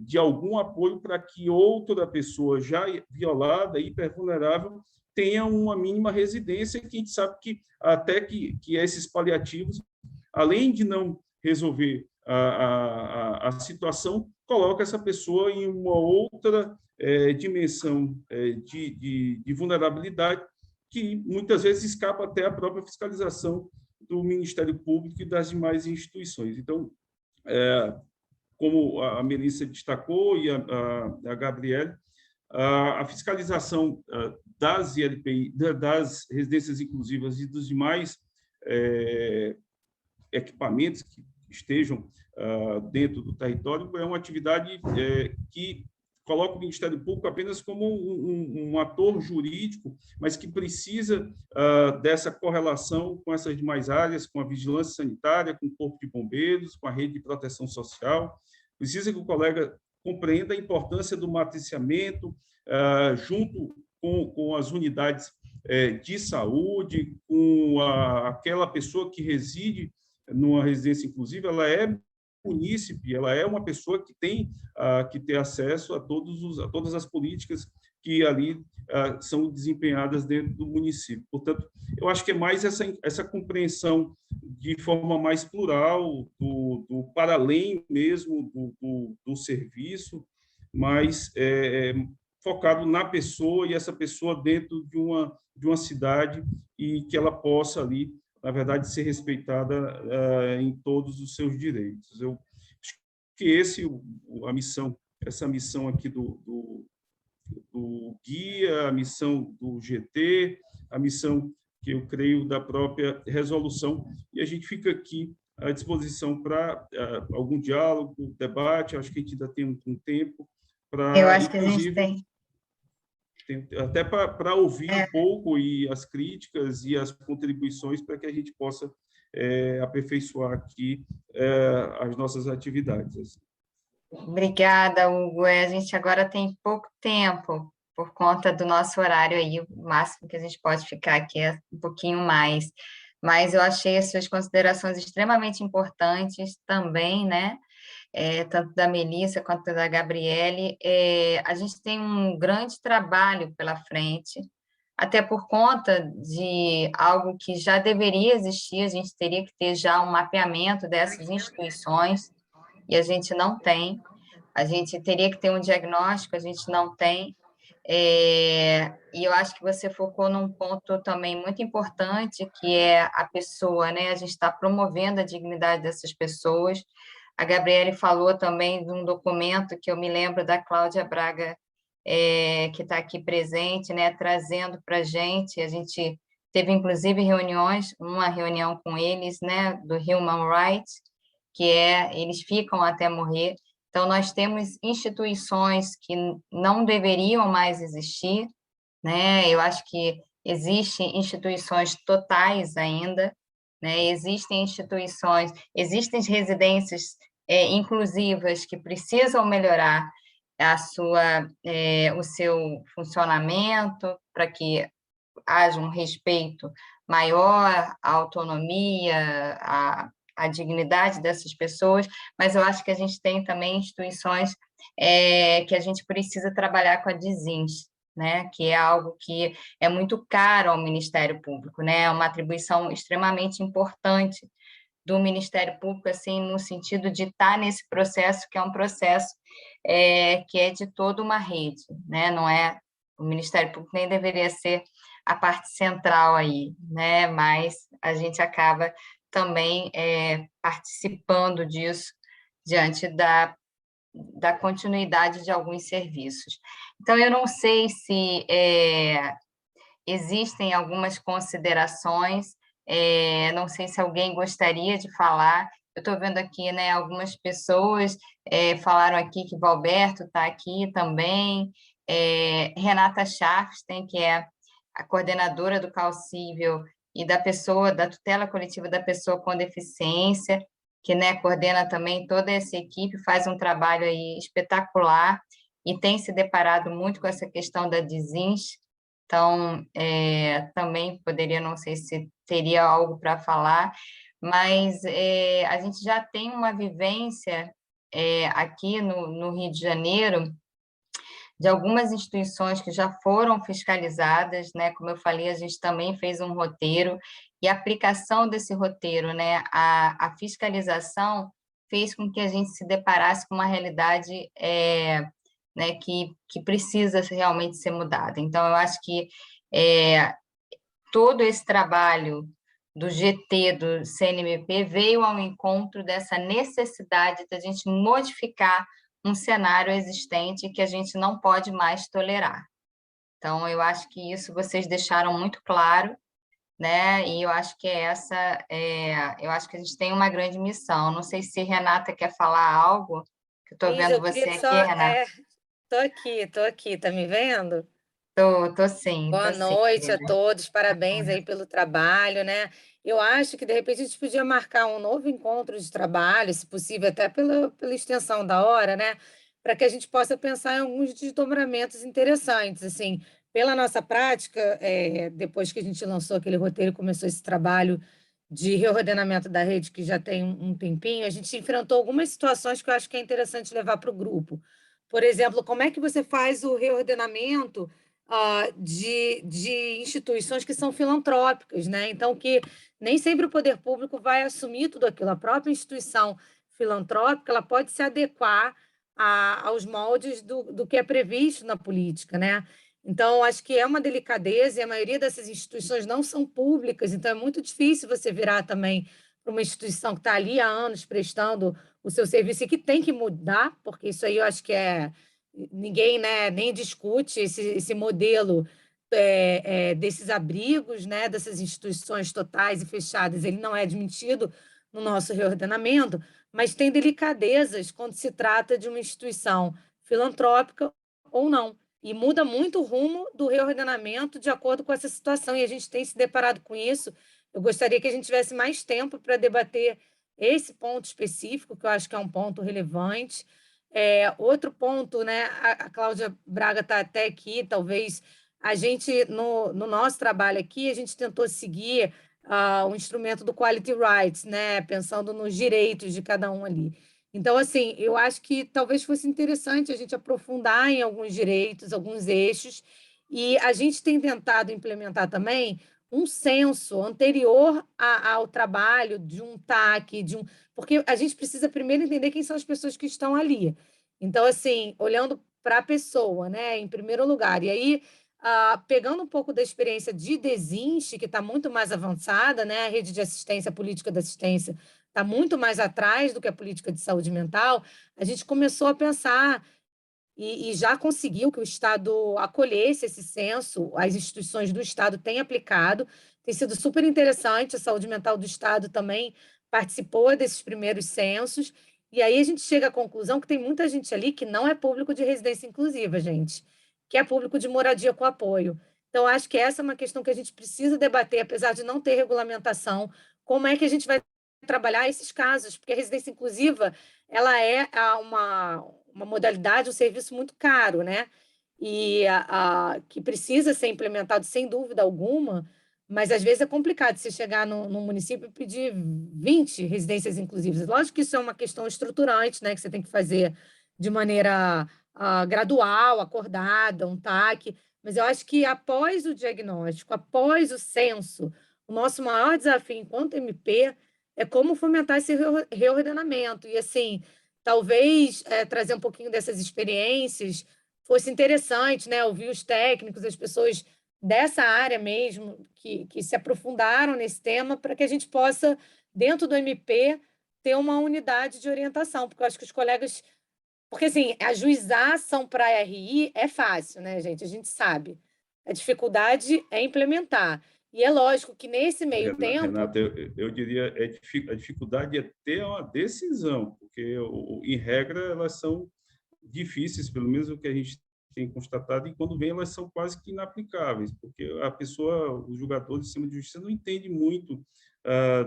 de algum apoio para que outra pessoa já violada, hipervulnerável, tenha uma mínima residência, que a gente sabe que até que esses paliativos, além de não resolver a situação, coloca essa pessoa em uma outra dimensão de vulnerabilidade, que muitas vezes escapa até a própria fiscalização do Ministério Público e das demais instituições. Então, como a Melissa destacou e a Gabriele, a fiscalização das ILPI, das residências inclusivas e dos demais equipamentos que estejam dentro do território é uma atividade que coloca o Ministério Público apenas como um ator jurídico, mas que precisa dessa correlação com essas demais áreas, com a vigilância sanitária, com o Corpo de Bombeiros, com a rede de proteção social. Precisa que o colega compreenda a importância do matriciamento junto com as unidades de saúde, com aquela pessoa que reside numa residência inclusiva, ela é munícipe, ela é uma pessoa que tem que ter acesso a todas as políticas que ali são desempenhadas dentro do município. Portanto, eu acho que é mais essa compreensão de forma mais plural, do para além mesmo do serviço, mas focado na pessoa e essa pessoa dentro de uma cidade e que ela possa ali, na verdade, ser respeitada em todos os seus direitos. Eu acho que essa missão aqui do guia, a missão do GT, a missão que eu creio da própria resolução, e a gente fica aqui à disposição para algum diálogo, debate. Acho que a gente ainda tem um tempo para, eu acho que a gente tem. Até para ouvir um pouco e as críticas e as contribuições para que a gente possa aperfeiçoar aqui as nossas atividades. Obrigada, Hugo. A gente agora tem pouco tempo por conta do nosso horário aí, o máximo que a gente pode ficar aqui é um pouquinho mais. Mas eu achei as suas considerações extremamente importantes também, né? Tanto da Melissa quanto da Gabriele. A gente tem um grande trabalho pela frente, até por conta de algo que já deveria existir, a gente teria que ter já um mapeamento dessas instituições, e a gente não tem. A gente teria que ter um diagnóstico, a gente não tem. E eu acho que você focou num ponto também muito importante, que é a pessoa, né? A gente está promovendo a dignidade dessas pessoas. A Gabriele falou também de um documento que eu me lembro da Cláudia Braga, que está aqui presente, né? Trazendo para a gente teve, inclusive, uma reunião com eles, né? Do Human Rights, que eles ficam até morrer. Então, nós temos instituições que não deveriam mais existir, né? Eu acho que existem instituições totais ainda, né? Existem residências inclusivas que precisam melhorar o seu funcionamento para que haja um respeito maior à autonomia, a dignidade dessas pessoas, mas eu acho que a gente tem também instituições que a gente precisa trabalhar com a DISINS, né? Que é algo que é muito caro ao Ministério Público, né? É uma atribuição extremamente importante do Ministério Público, assim, no sentido de estar nesse processo, que é um processo que é de toda uma rede, né? Não é, o Ministério Público nem deveria ser a parte central aí, né? Mas a gente acaba também participando disso diante da continuidade de alguns serviços. Então, eu não sei se existem algumas considerações, não sei se alguém gostaria de falar. Eu estou vendo aqui, né, algumas pessoas falaram aqui que Valberto está aqui também, Renata Scharfstein, que é a coordenadora do Caucível e da tutela coletiva da pessoa com deficiência, que, né, coordena também toda essa equipe, faz um trabalho aí espetacular e tem se deparado muito com essa questão da desins. Então, também poderia, não sei se teria algo para falar, mas a gente já tem uma vivência aqui no Rio de Janeiro de algumas instituições que já foram fiscalizadas, né? Como eu falei, a gente também fez um roteiro, e a aplicação desse roteiro, né? A fiscalização fez com que a gente se deparasse com uma realidade né, que precisa realmente ser mudada. Então, eu acho que todo esse trabalho do GT, do CNMP, veio ao encontro dessa necessidade da gente modificar um cenário existente que a gente não pode mais tolerar. Então, eu acho que isso vocês deixaram muito claro, né? E eu acho que eu acho que a gente tem uma grande missão. Não sei se Renata quer falar algo, que eu estou vendo Eu você queria só... aqui, Renata. Tô aqui, tá me vendo? Tô sim, Boa tô sim. noite a todos, parabéns aí pelo trabalho, né? Eu acho que, de repente, a gente podia marcar um novo encontro de trabalho, se possível, até pela extensão da hora, né? Para que a gente possa pensar em alguns desdobramentos interessantes, assim, pela nossa prática, depois que a gente lançou aquele roteiro e começou esse trabalho de reordenamento da rede, que já tem um tempinho, a gente enfrentou algumas situações que eu acho que é interessante levar para o grupo. Por exemplo, como é que você faz o reordenamento de instituições que são filantrópicas, né? Então, que nem sempre o poder público vai assumir tudo aquilo. A própria instituição filantrópica ela pode se adequar aos moldes do que é previsto na política, né? Então, acho que é uma delicadeza e a maioria dessas instituições não são públicas, então é muito difícil você virar também para uma instituição que está ali há anos prestando o seu serviço e que tem que mudar, porque isso aí eu acho que ninguém, né, nem discute esse modelo desses abrigos, né, dessas instituições totais e fechadas, ele não é admitido no nosso reordenamento, mas tem delicadezas quando se trata de uma instituição filantrópica ou não. E muda muito o rumo do reordenamento de acordo com essa situação, e a gente tem se deparado com isso. Eu gostaria que a gente tivesse mais tempo para debater esse ponto específico, que eu acho que é um ponto relevante. Outro ponto, né? A Cláudia Braga está até aqui, talvez a gente, no nosso trabalho aqui, a gente tentou seguir o instrumento do Quality Rights, né? Pensando nos direitos de cada um ali. Então, assim, eu acho que talvez fosse interessante a gente aprofundar em alguns direitos, alguns eixos, e a gente tem tentado implementar também um censo anterior ao trabalho de um TAC, porque a gente precisa primeiro entender quem são as pessoas que estão ali. Então, assim, olhando para a pessoa, né, em primeiro lugar. E aí, pegando um pouco da experiência de Desinste, que está muito mais avançada, né, a rede de assistência, a política de assistência está muito mais atrás do que a política de saúde mental, a gente começou a pensar e já conseguiu que o Estado acolhesse esse censo, as instituições do Estado têm aplicado, tem sido super interessante, a saúde mental do Estado também participou desses primeiros censos, e aí a gente chega à conclusão que tem muita gente ali que não é público de residência inclusiva, gente, que é público de moradia com apoio. Então, acho que essa é uma questão que a gente precisa debater, apesar de não ter regulamentação, como é que a gente vai trabalhar esses casos, porque a residência inclusiva ela é uma modalidade, um serviço muito caro, né? E que precisa ser implementado sem dúvida alguma, mas às vezes é complicado você chegar no município e pedir 20 residências inclusivas. Lógico que isso é uma questão estruturante, né? Que você tem que fazer de maneira gradual, acordada, um TAC, mas eu acho que após o diagnóstico, após o censo, o nosso maior desafio enquanto MP é como fomentar esse reordenamento. E, assim, talvez trazer um pouquinho dessas experiências fosse interessante, né? Ouvir os técnicos, as pessoas dessa área mesmo, que se aprofundaram nesse tema, para que a gente possa, dentro do MP, ter uma unidade de orientação, porque eu acho que os colegas... Porque, assim, ajuizar ação para a RI é fácil, né, gente? A gente sabe. A dificuldade é implementar. E é lógico que, nesse meio tempo... Renata, eu diria a dificuldade é ter uma decisão, porque, em regra, elas são difíceis, pelo menos o que a gente tem constatado, e quando vem elas são quase que inaplicáveis, porque a pessoa, o julgador de sistema de justiça não entende muito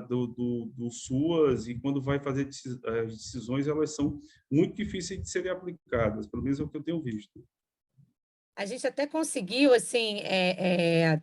do SUAS, e quando vai fazer as decisões, elas são muito difíceis de serem aplicadas, pelo menos é o que eu tenho visto. A gente até conseguiu, assim,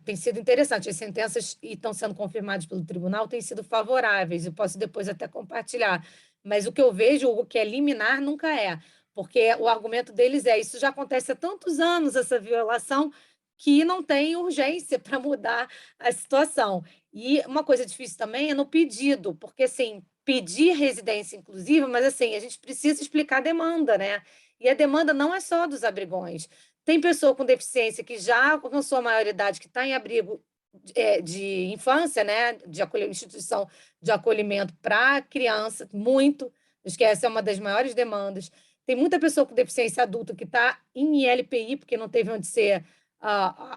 tem sido interessante, as sentenças estão sendo confirmadas pelo tribunal, têm sido favoráveis, eu posso depois até compartilhar, mas o que eu vejo, o que é liminar, nunca é, porque o argumento deles isso já acontece há tantos anos, essa violação, que não tem urgência para mudar a situação. E uma coisa difícil também é no pedido, porque, assim, pedir residência inclusiva, mas, assim, a gente precisa explicar a demanda, né? E a demanda não é só dos abrigões. Tem pessoa com deficiência que já alcançou a maioridade, que está em abrigo de infância, né? De instituição de acolhimento para criança, muito. Acho que essa é uma das maiores demandas. Tem muita pessoa com deficiência adulta que está em ILPI, porque não teve onde ser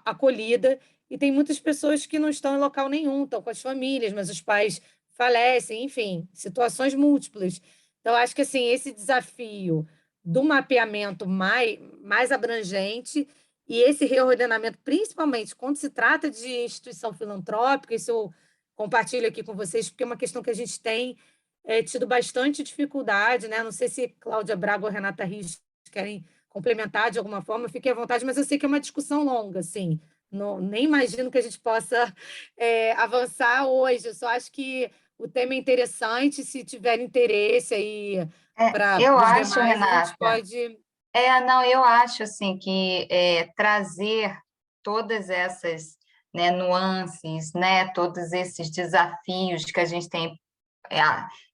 acolhida, e tem muitas pessoas que não estão em local nenhum, estão com as famílias, mas os pais falecem, enfim, situações múltiplas. Então, acho que assim, esse desafio do mapeamento mais abrangente e esse reordenamento, principalmente quando se trata de instituição filantrópica, isso eu compartilho aqui com vocês, porque é uma questão que a gente tem tido bastante dificuldade, né? Não sei se Cláudia Braga ou Renata Rios querem complementar de alguma forma, fiquem à vontade, mas eu sei que é uma discussão longa, assim. Não, nem imagino que a gente possa avançar hoje, eu só acho que o tema é interessante, se tiver interesse aí para Eu os acho, demais, a gente Renata, pode... não, eu acho assim que trazer todas essas, né, nuances, né, todos esses desafios que a gente tem,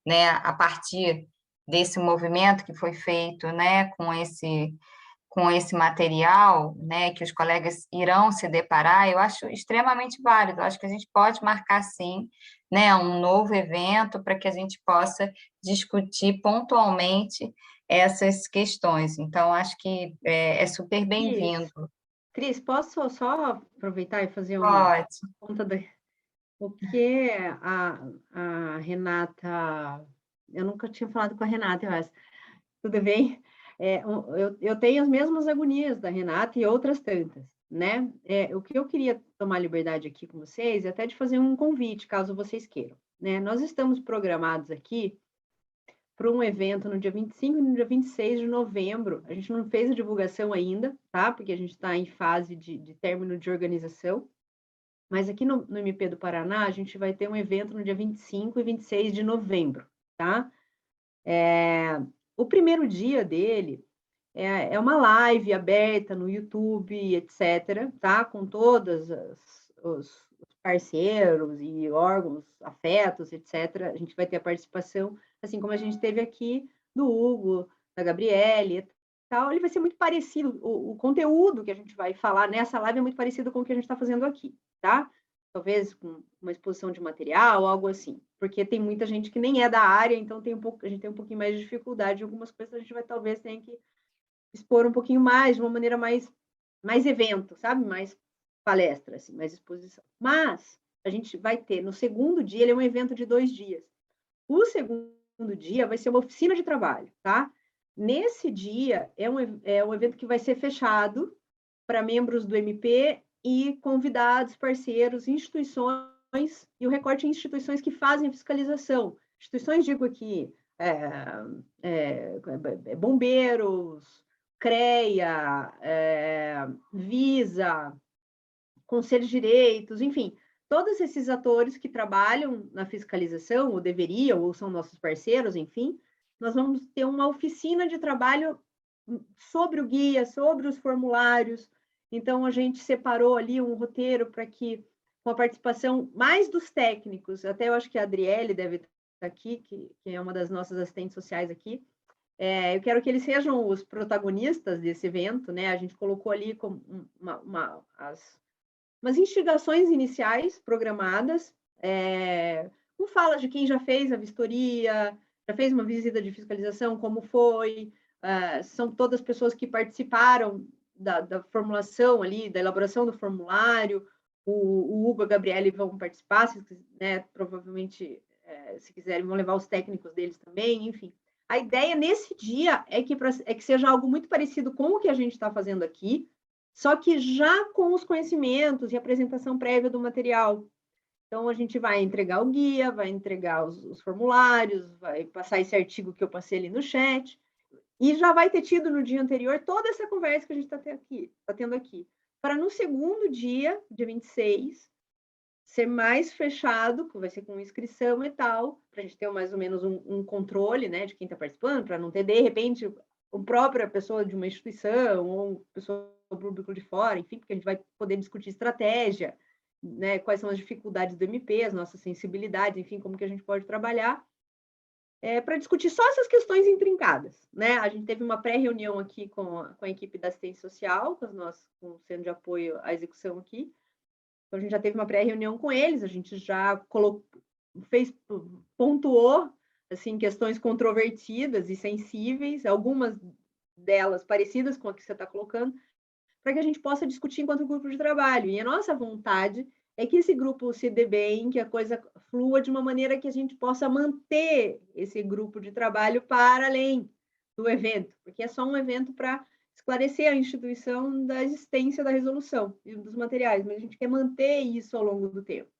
né, a partir desse movimento que foi feito, né, com esse material, né, que os colegas irão se deparar, eu acho extremamente válido. Eu acho que a gente pode marcar, sim, né, um novo evento para que a gente possa discutir pontualmente essas questões. Então, acho que é super bem-vindo. Cris, posso só aproveitar e fazer uma Pode. conta o que a Renata... Eu nunca tinha falado com a Renata, mas tudo bem? Eu tenho as mesmas agonias da Renata e outras tantas, né? O que eu queria tomar liberdade aqui com vocês é até de fazer um convite, caso vocês queiram, né? Nós estamos programados aqui para um evento no dia 25 e no dia 26 de novembro. A gente não fez a divulgação ainda, tá? Porque a gente está em fase de término de organização. Mas aqui no MP do Paraná, a gente vai ter um evento no dia 25 e 26 de novembro, tá? O primeiro dia dele é uma live aberta no YouTube, etc., tá? Com todos os parceiros e órgãos afetos, etc. A gente vai ter a participação, assim como a gente teve aqui do Hugo, da Gabriele e tal. Ele vai ser muito parecido, o conteúdo que a gente vai falar nessa live é muito parecido com o que a gente está fazendo aqui, tá? Talvez com uma exposição de material, algo assim, porque tem muita gente que nem é da área, então a gente tem um pouquinho mais de dificuldade em algumas coisas, a gente vai talvez tenha que expor um pouquinho mais, de uma maneira mais evento, sabe? Mais palestra, assim, mais exposição. Mas a gente vai ter, no segundo dia, ele é um evento de 2 dias. O segundo dia vai ser uma oficina de trabalho, tá? Nesse dia, é um evento que vai ser fechado para membros do MP e convidados, parceiros, instituições, e o recorte em instituições que fazem a fiscalização. Instituições, digo aqui, bombeiros, CREA, Visa, Conselho de Direitos, enfim, todos esses atores que trabalham na fiscalização, ou deveriam, ou são nossos parceiros, enfim, nós vamos ter uma oficina de trabalho sobre o guia, sobre os formulários. Então, a gente separou ali um roteiro para que, com a participação mais dos técnicos, até eu acho que a Adriele deve estar aqui, que é uma das nossas assistentes sociais aqui, eu quero que eles sejam os protagonistas desse evento, né? A gente colocou ali como umas instigações iniciais programadas, com falas de quem já fez a vistoria, já fez uma visita de fiscalização, como foi, são todas pessoas que participaram da formulação ali, da elaboração do formulário, o Hugo e a Gabriele vão participar, né, provavelmente, se quiserem, vão levar os técnicos deles também, enfim. A ideia nesse dia é que seja algo muito parecido com o que a gente está fazendo aqui, só que já com os conhecimentos e apresentação prévia do material. Então, a gente vai entregar o guia, vai entregar os formulários, vai passar esse artigo que eu passei ali no chat, e já vai ter tido no dia anterior toda essa conversa que a gente está tendo aqui, para no segundo dia 26, ser mais fechado, que vai ser com inscrição e tal, para a gente ter mais ou menos um controle, né, de quem está participando, para não ter, de repente, uma própria pessoa de uma instituição ou uma pessoa do público de fora, enfim, porque a gente vai poder discutir estratégia, né, quais são as dificuldades do MP, as nossas sensibilidades, enfim, como que a gente pode trabalhar, para discutir só essas questões intrincadas, né? A gente teve uma pré-reunião aqui com a equipe da assistência social, com o Centro de Apoio à Execução aqui. Então, a gente já teve uma pré-reunião com eles, a gente já pontuou, assim, questões controvertidas e sensíveis, algumas delas parecidas com a que você está colocando, para que a gente possa discutir enquanto grupo de trabalho. E a nossa vontade é que esse grupo se dê bem, que a coisa flua de uma maneira que a gente possa manter esse grupo de trabalho para além do evento, porque é só um evento para esclarecer a instituição da existência da resolução e dos materiais, mas a gente quer manter isso ao longo do tempo.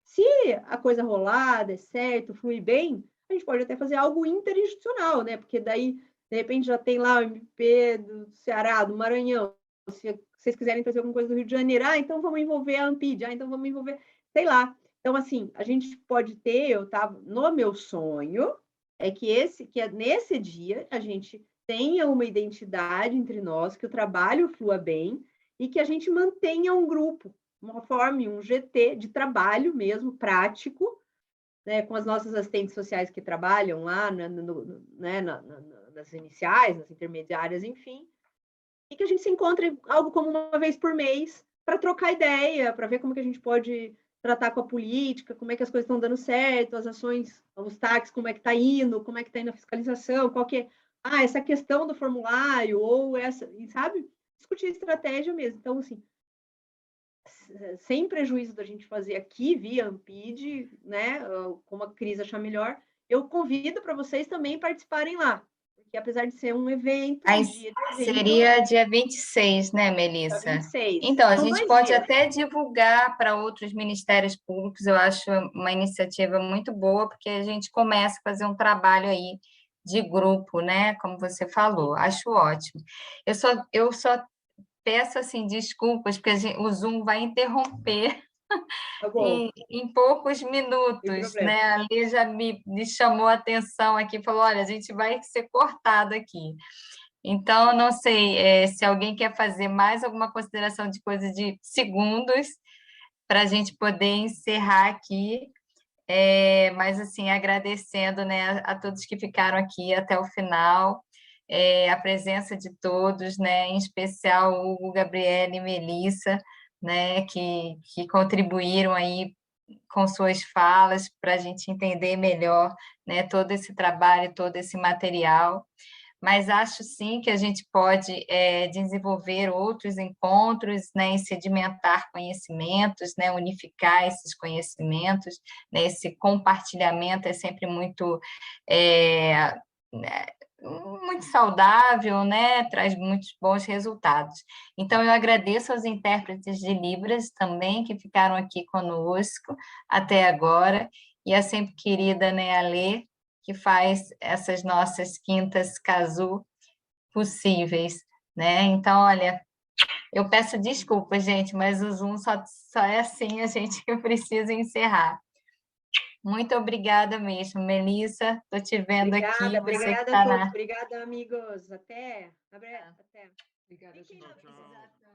Se a coisa rolar, der certo, fluir bem, a gente pode até fazer algo interinstitucional, né? Porque daí, de repente, já tem lá o MP do Ceará, do Maranhão. Se vocês quiserem trazer alguma coisa do Rio de Janeiro, então vamos envolver a Ampid, então vamos envolver, sei lá. Então, assim, a gente pode ter, no meu sonho, que nesse dia a gente tenha uma identidade entre nós, que o trabalho flua bem e que a gente mantenha um grupo, forme um GT de trabalho mesmo, prático, né, com as nossas assistentes sociais que trabalham lá nas iniciais, nas intermediárias, enfim, e que a gente se encontre algo como uma vez por mês para trocar ideia, para ver como que a gente pode tratar com a política, como é que as coisas estão dando certo, as ações, os taxas, como é que está indo a fiscalização, qual que é, essa questão do formulário, ou essa, sabe? Discutir estratégia mesmo. Então, assim, sem prejuízo da gente fazer aqui via Ampid, né, como a Cris achar melhor, eu convido para vocês também participarem lá, porque apesar de ser um evento, seria dia 26, né, Melissa? Dia 26. Então, a gente pode dias. até divulgar para outros ministérios públicos, eu acho uma iniciativa muito boa, porque a gente começa a fazer um trabalho aí de grupo, né, como você falou, acho ótimo. Eu só peço, assim, desculpas, porque o Zoom vai interromper em poucos minutos, né? A Lê já me chamou a atenção aqui, falou, olha, a gente vai ser cortado aqui. Então, não sei se alguém quer fazer mais alguma consideração de coisa de segundos para a gente poder encerrar aqui, mas, assim, agradecendo, né, a todos que ficaram aqui até o final, a presença de todos, né, em especial o Hugo, Gabriele e Melissa, né, que contribuíram aí com suas falas para a gente entender melhor, né, todo esse trabalho, todo esse material. Mas acho sim que a gente pode desenvolver outros encontros, né, e sedimentar conhecimentos, né, unificar esses conhecimentos, né, esse compartilhamento é sempre muito muito saudável, né? Traz muitos bons resultados. Então, eu agradeço aos intérpretes de Libras também, que ficaram aqui conosco até agora, e a sempre querida, né, a Lê, que faz essas nossas quintas Casu possíveis, né? Então, olha, eu peço desculpas, gente, mas o Zoom só é assim, a gente precisa encerrar. Muito obrigada mesmo, Melissa. Estou te vendo aqui. Obrigada a todos. Obrigada, amigos. Até. Obrigada, tchau.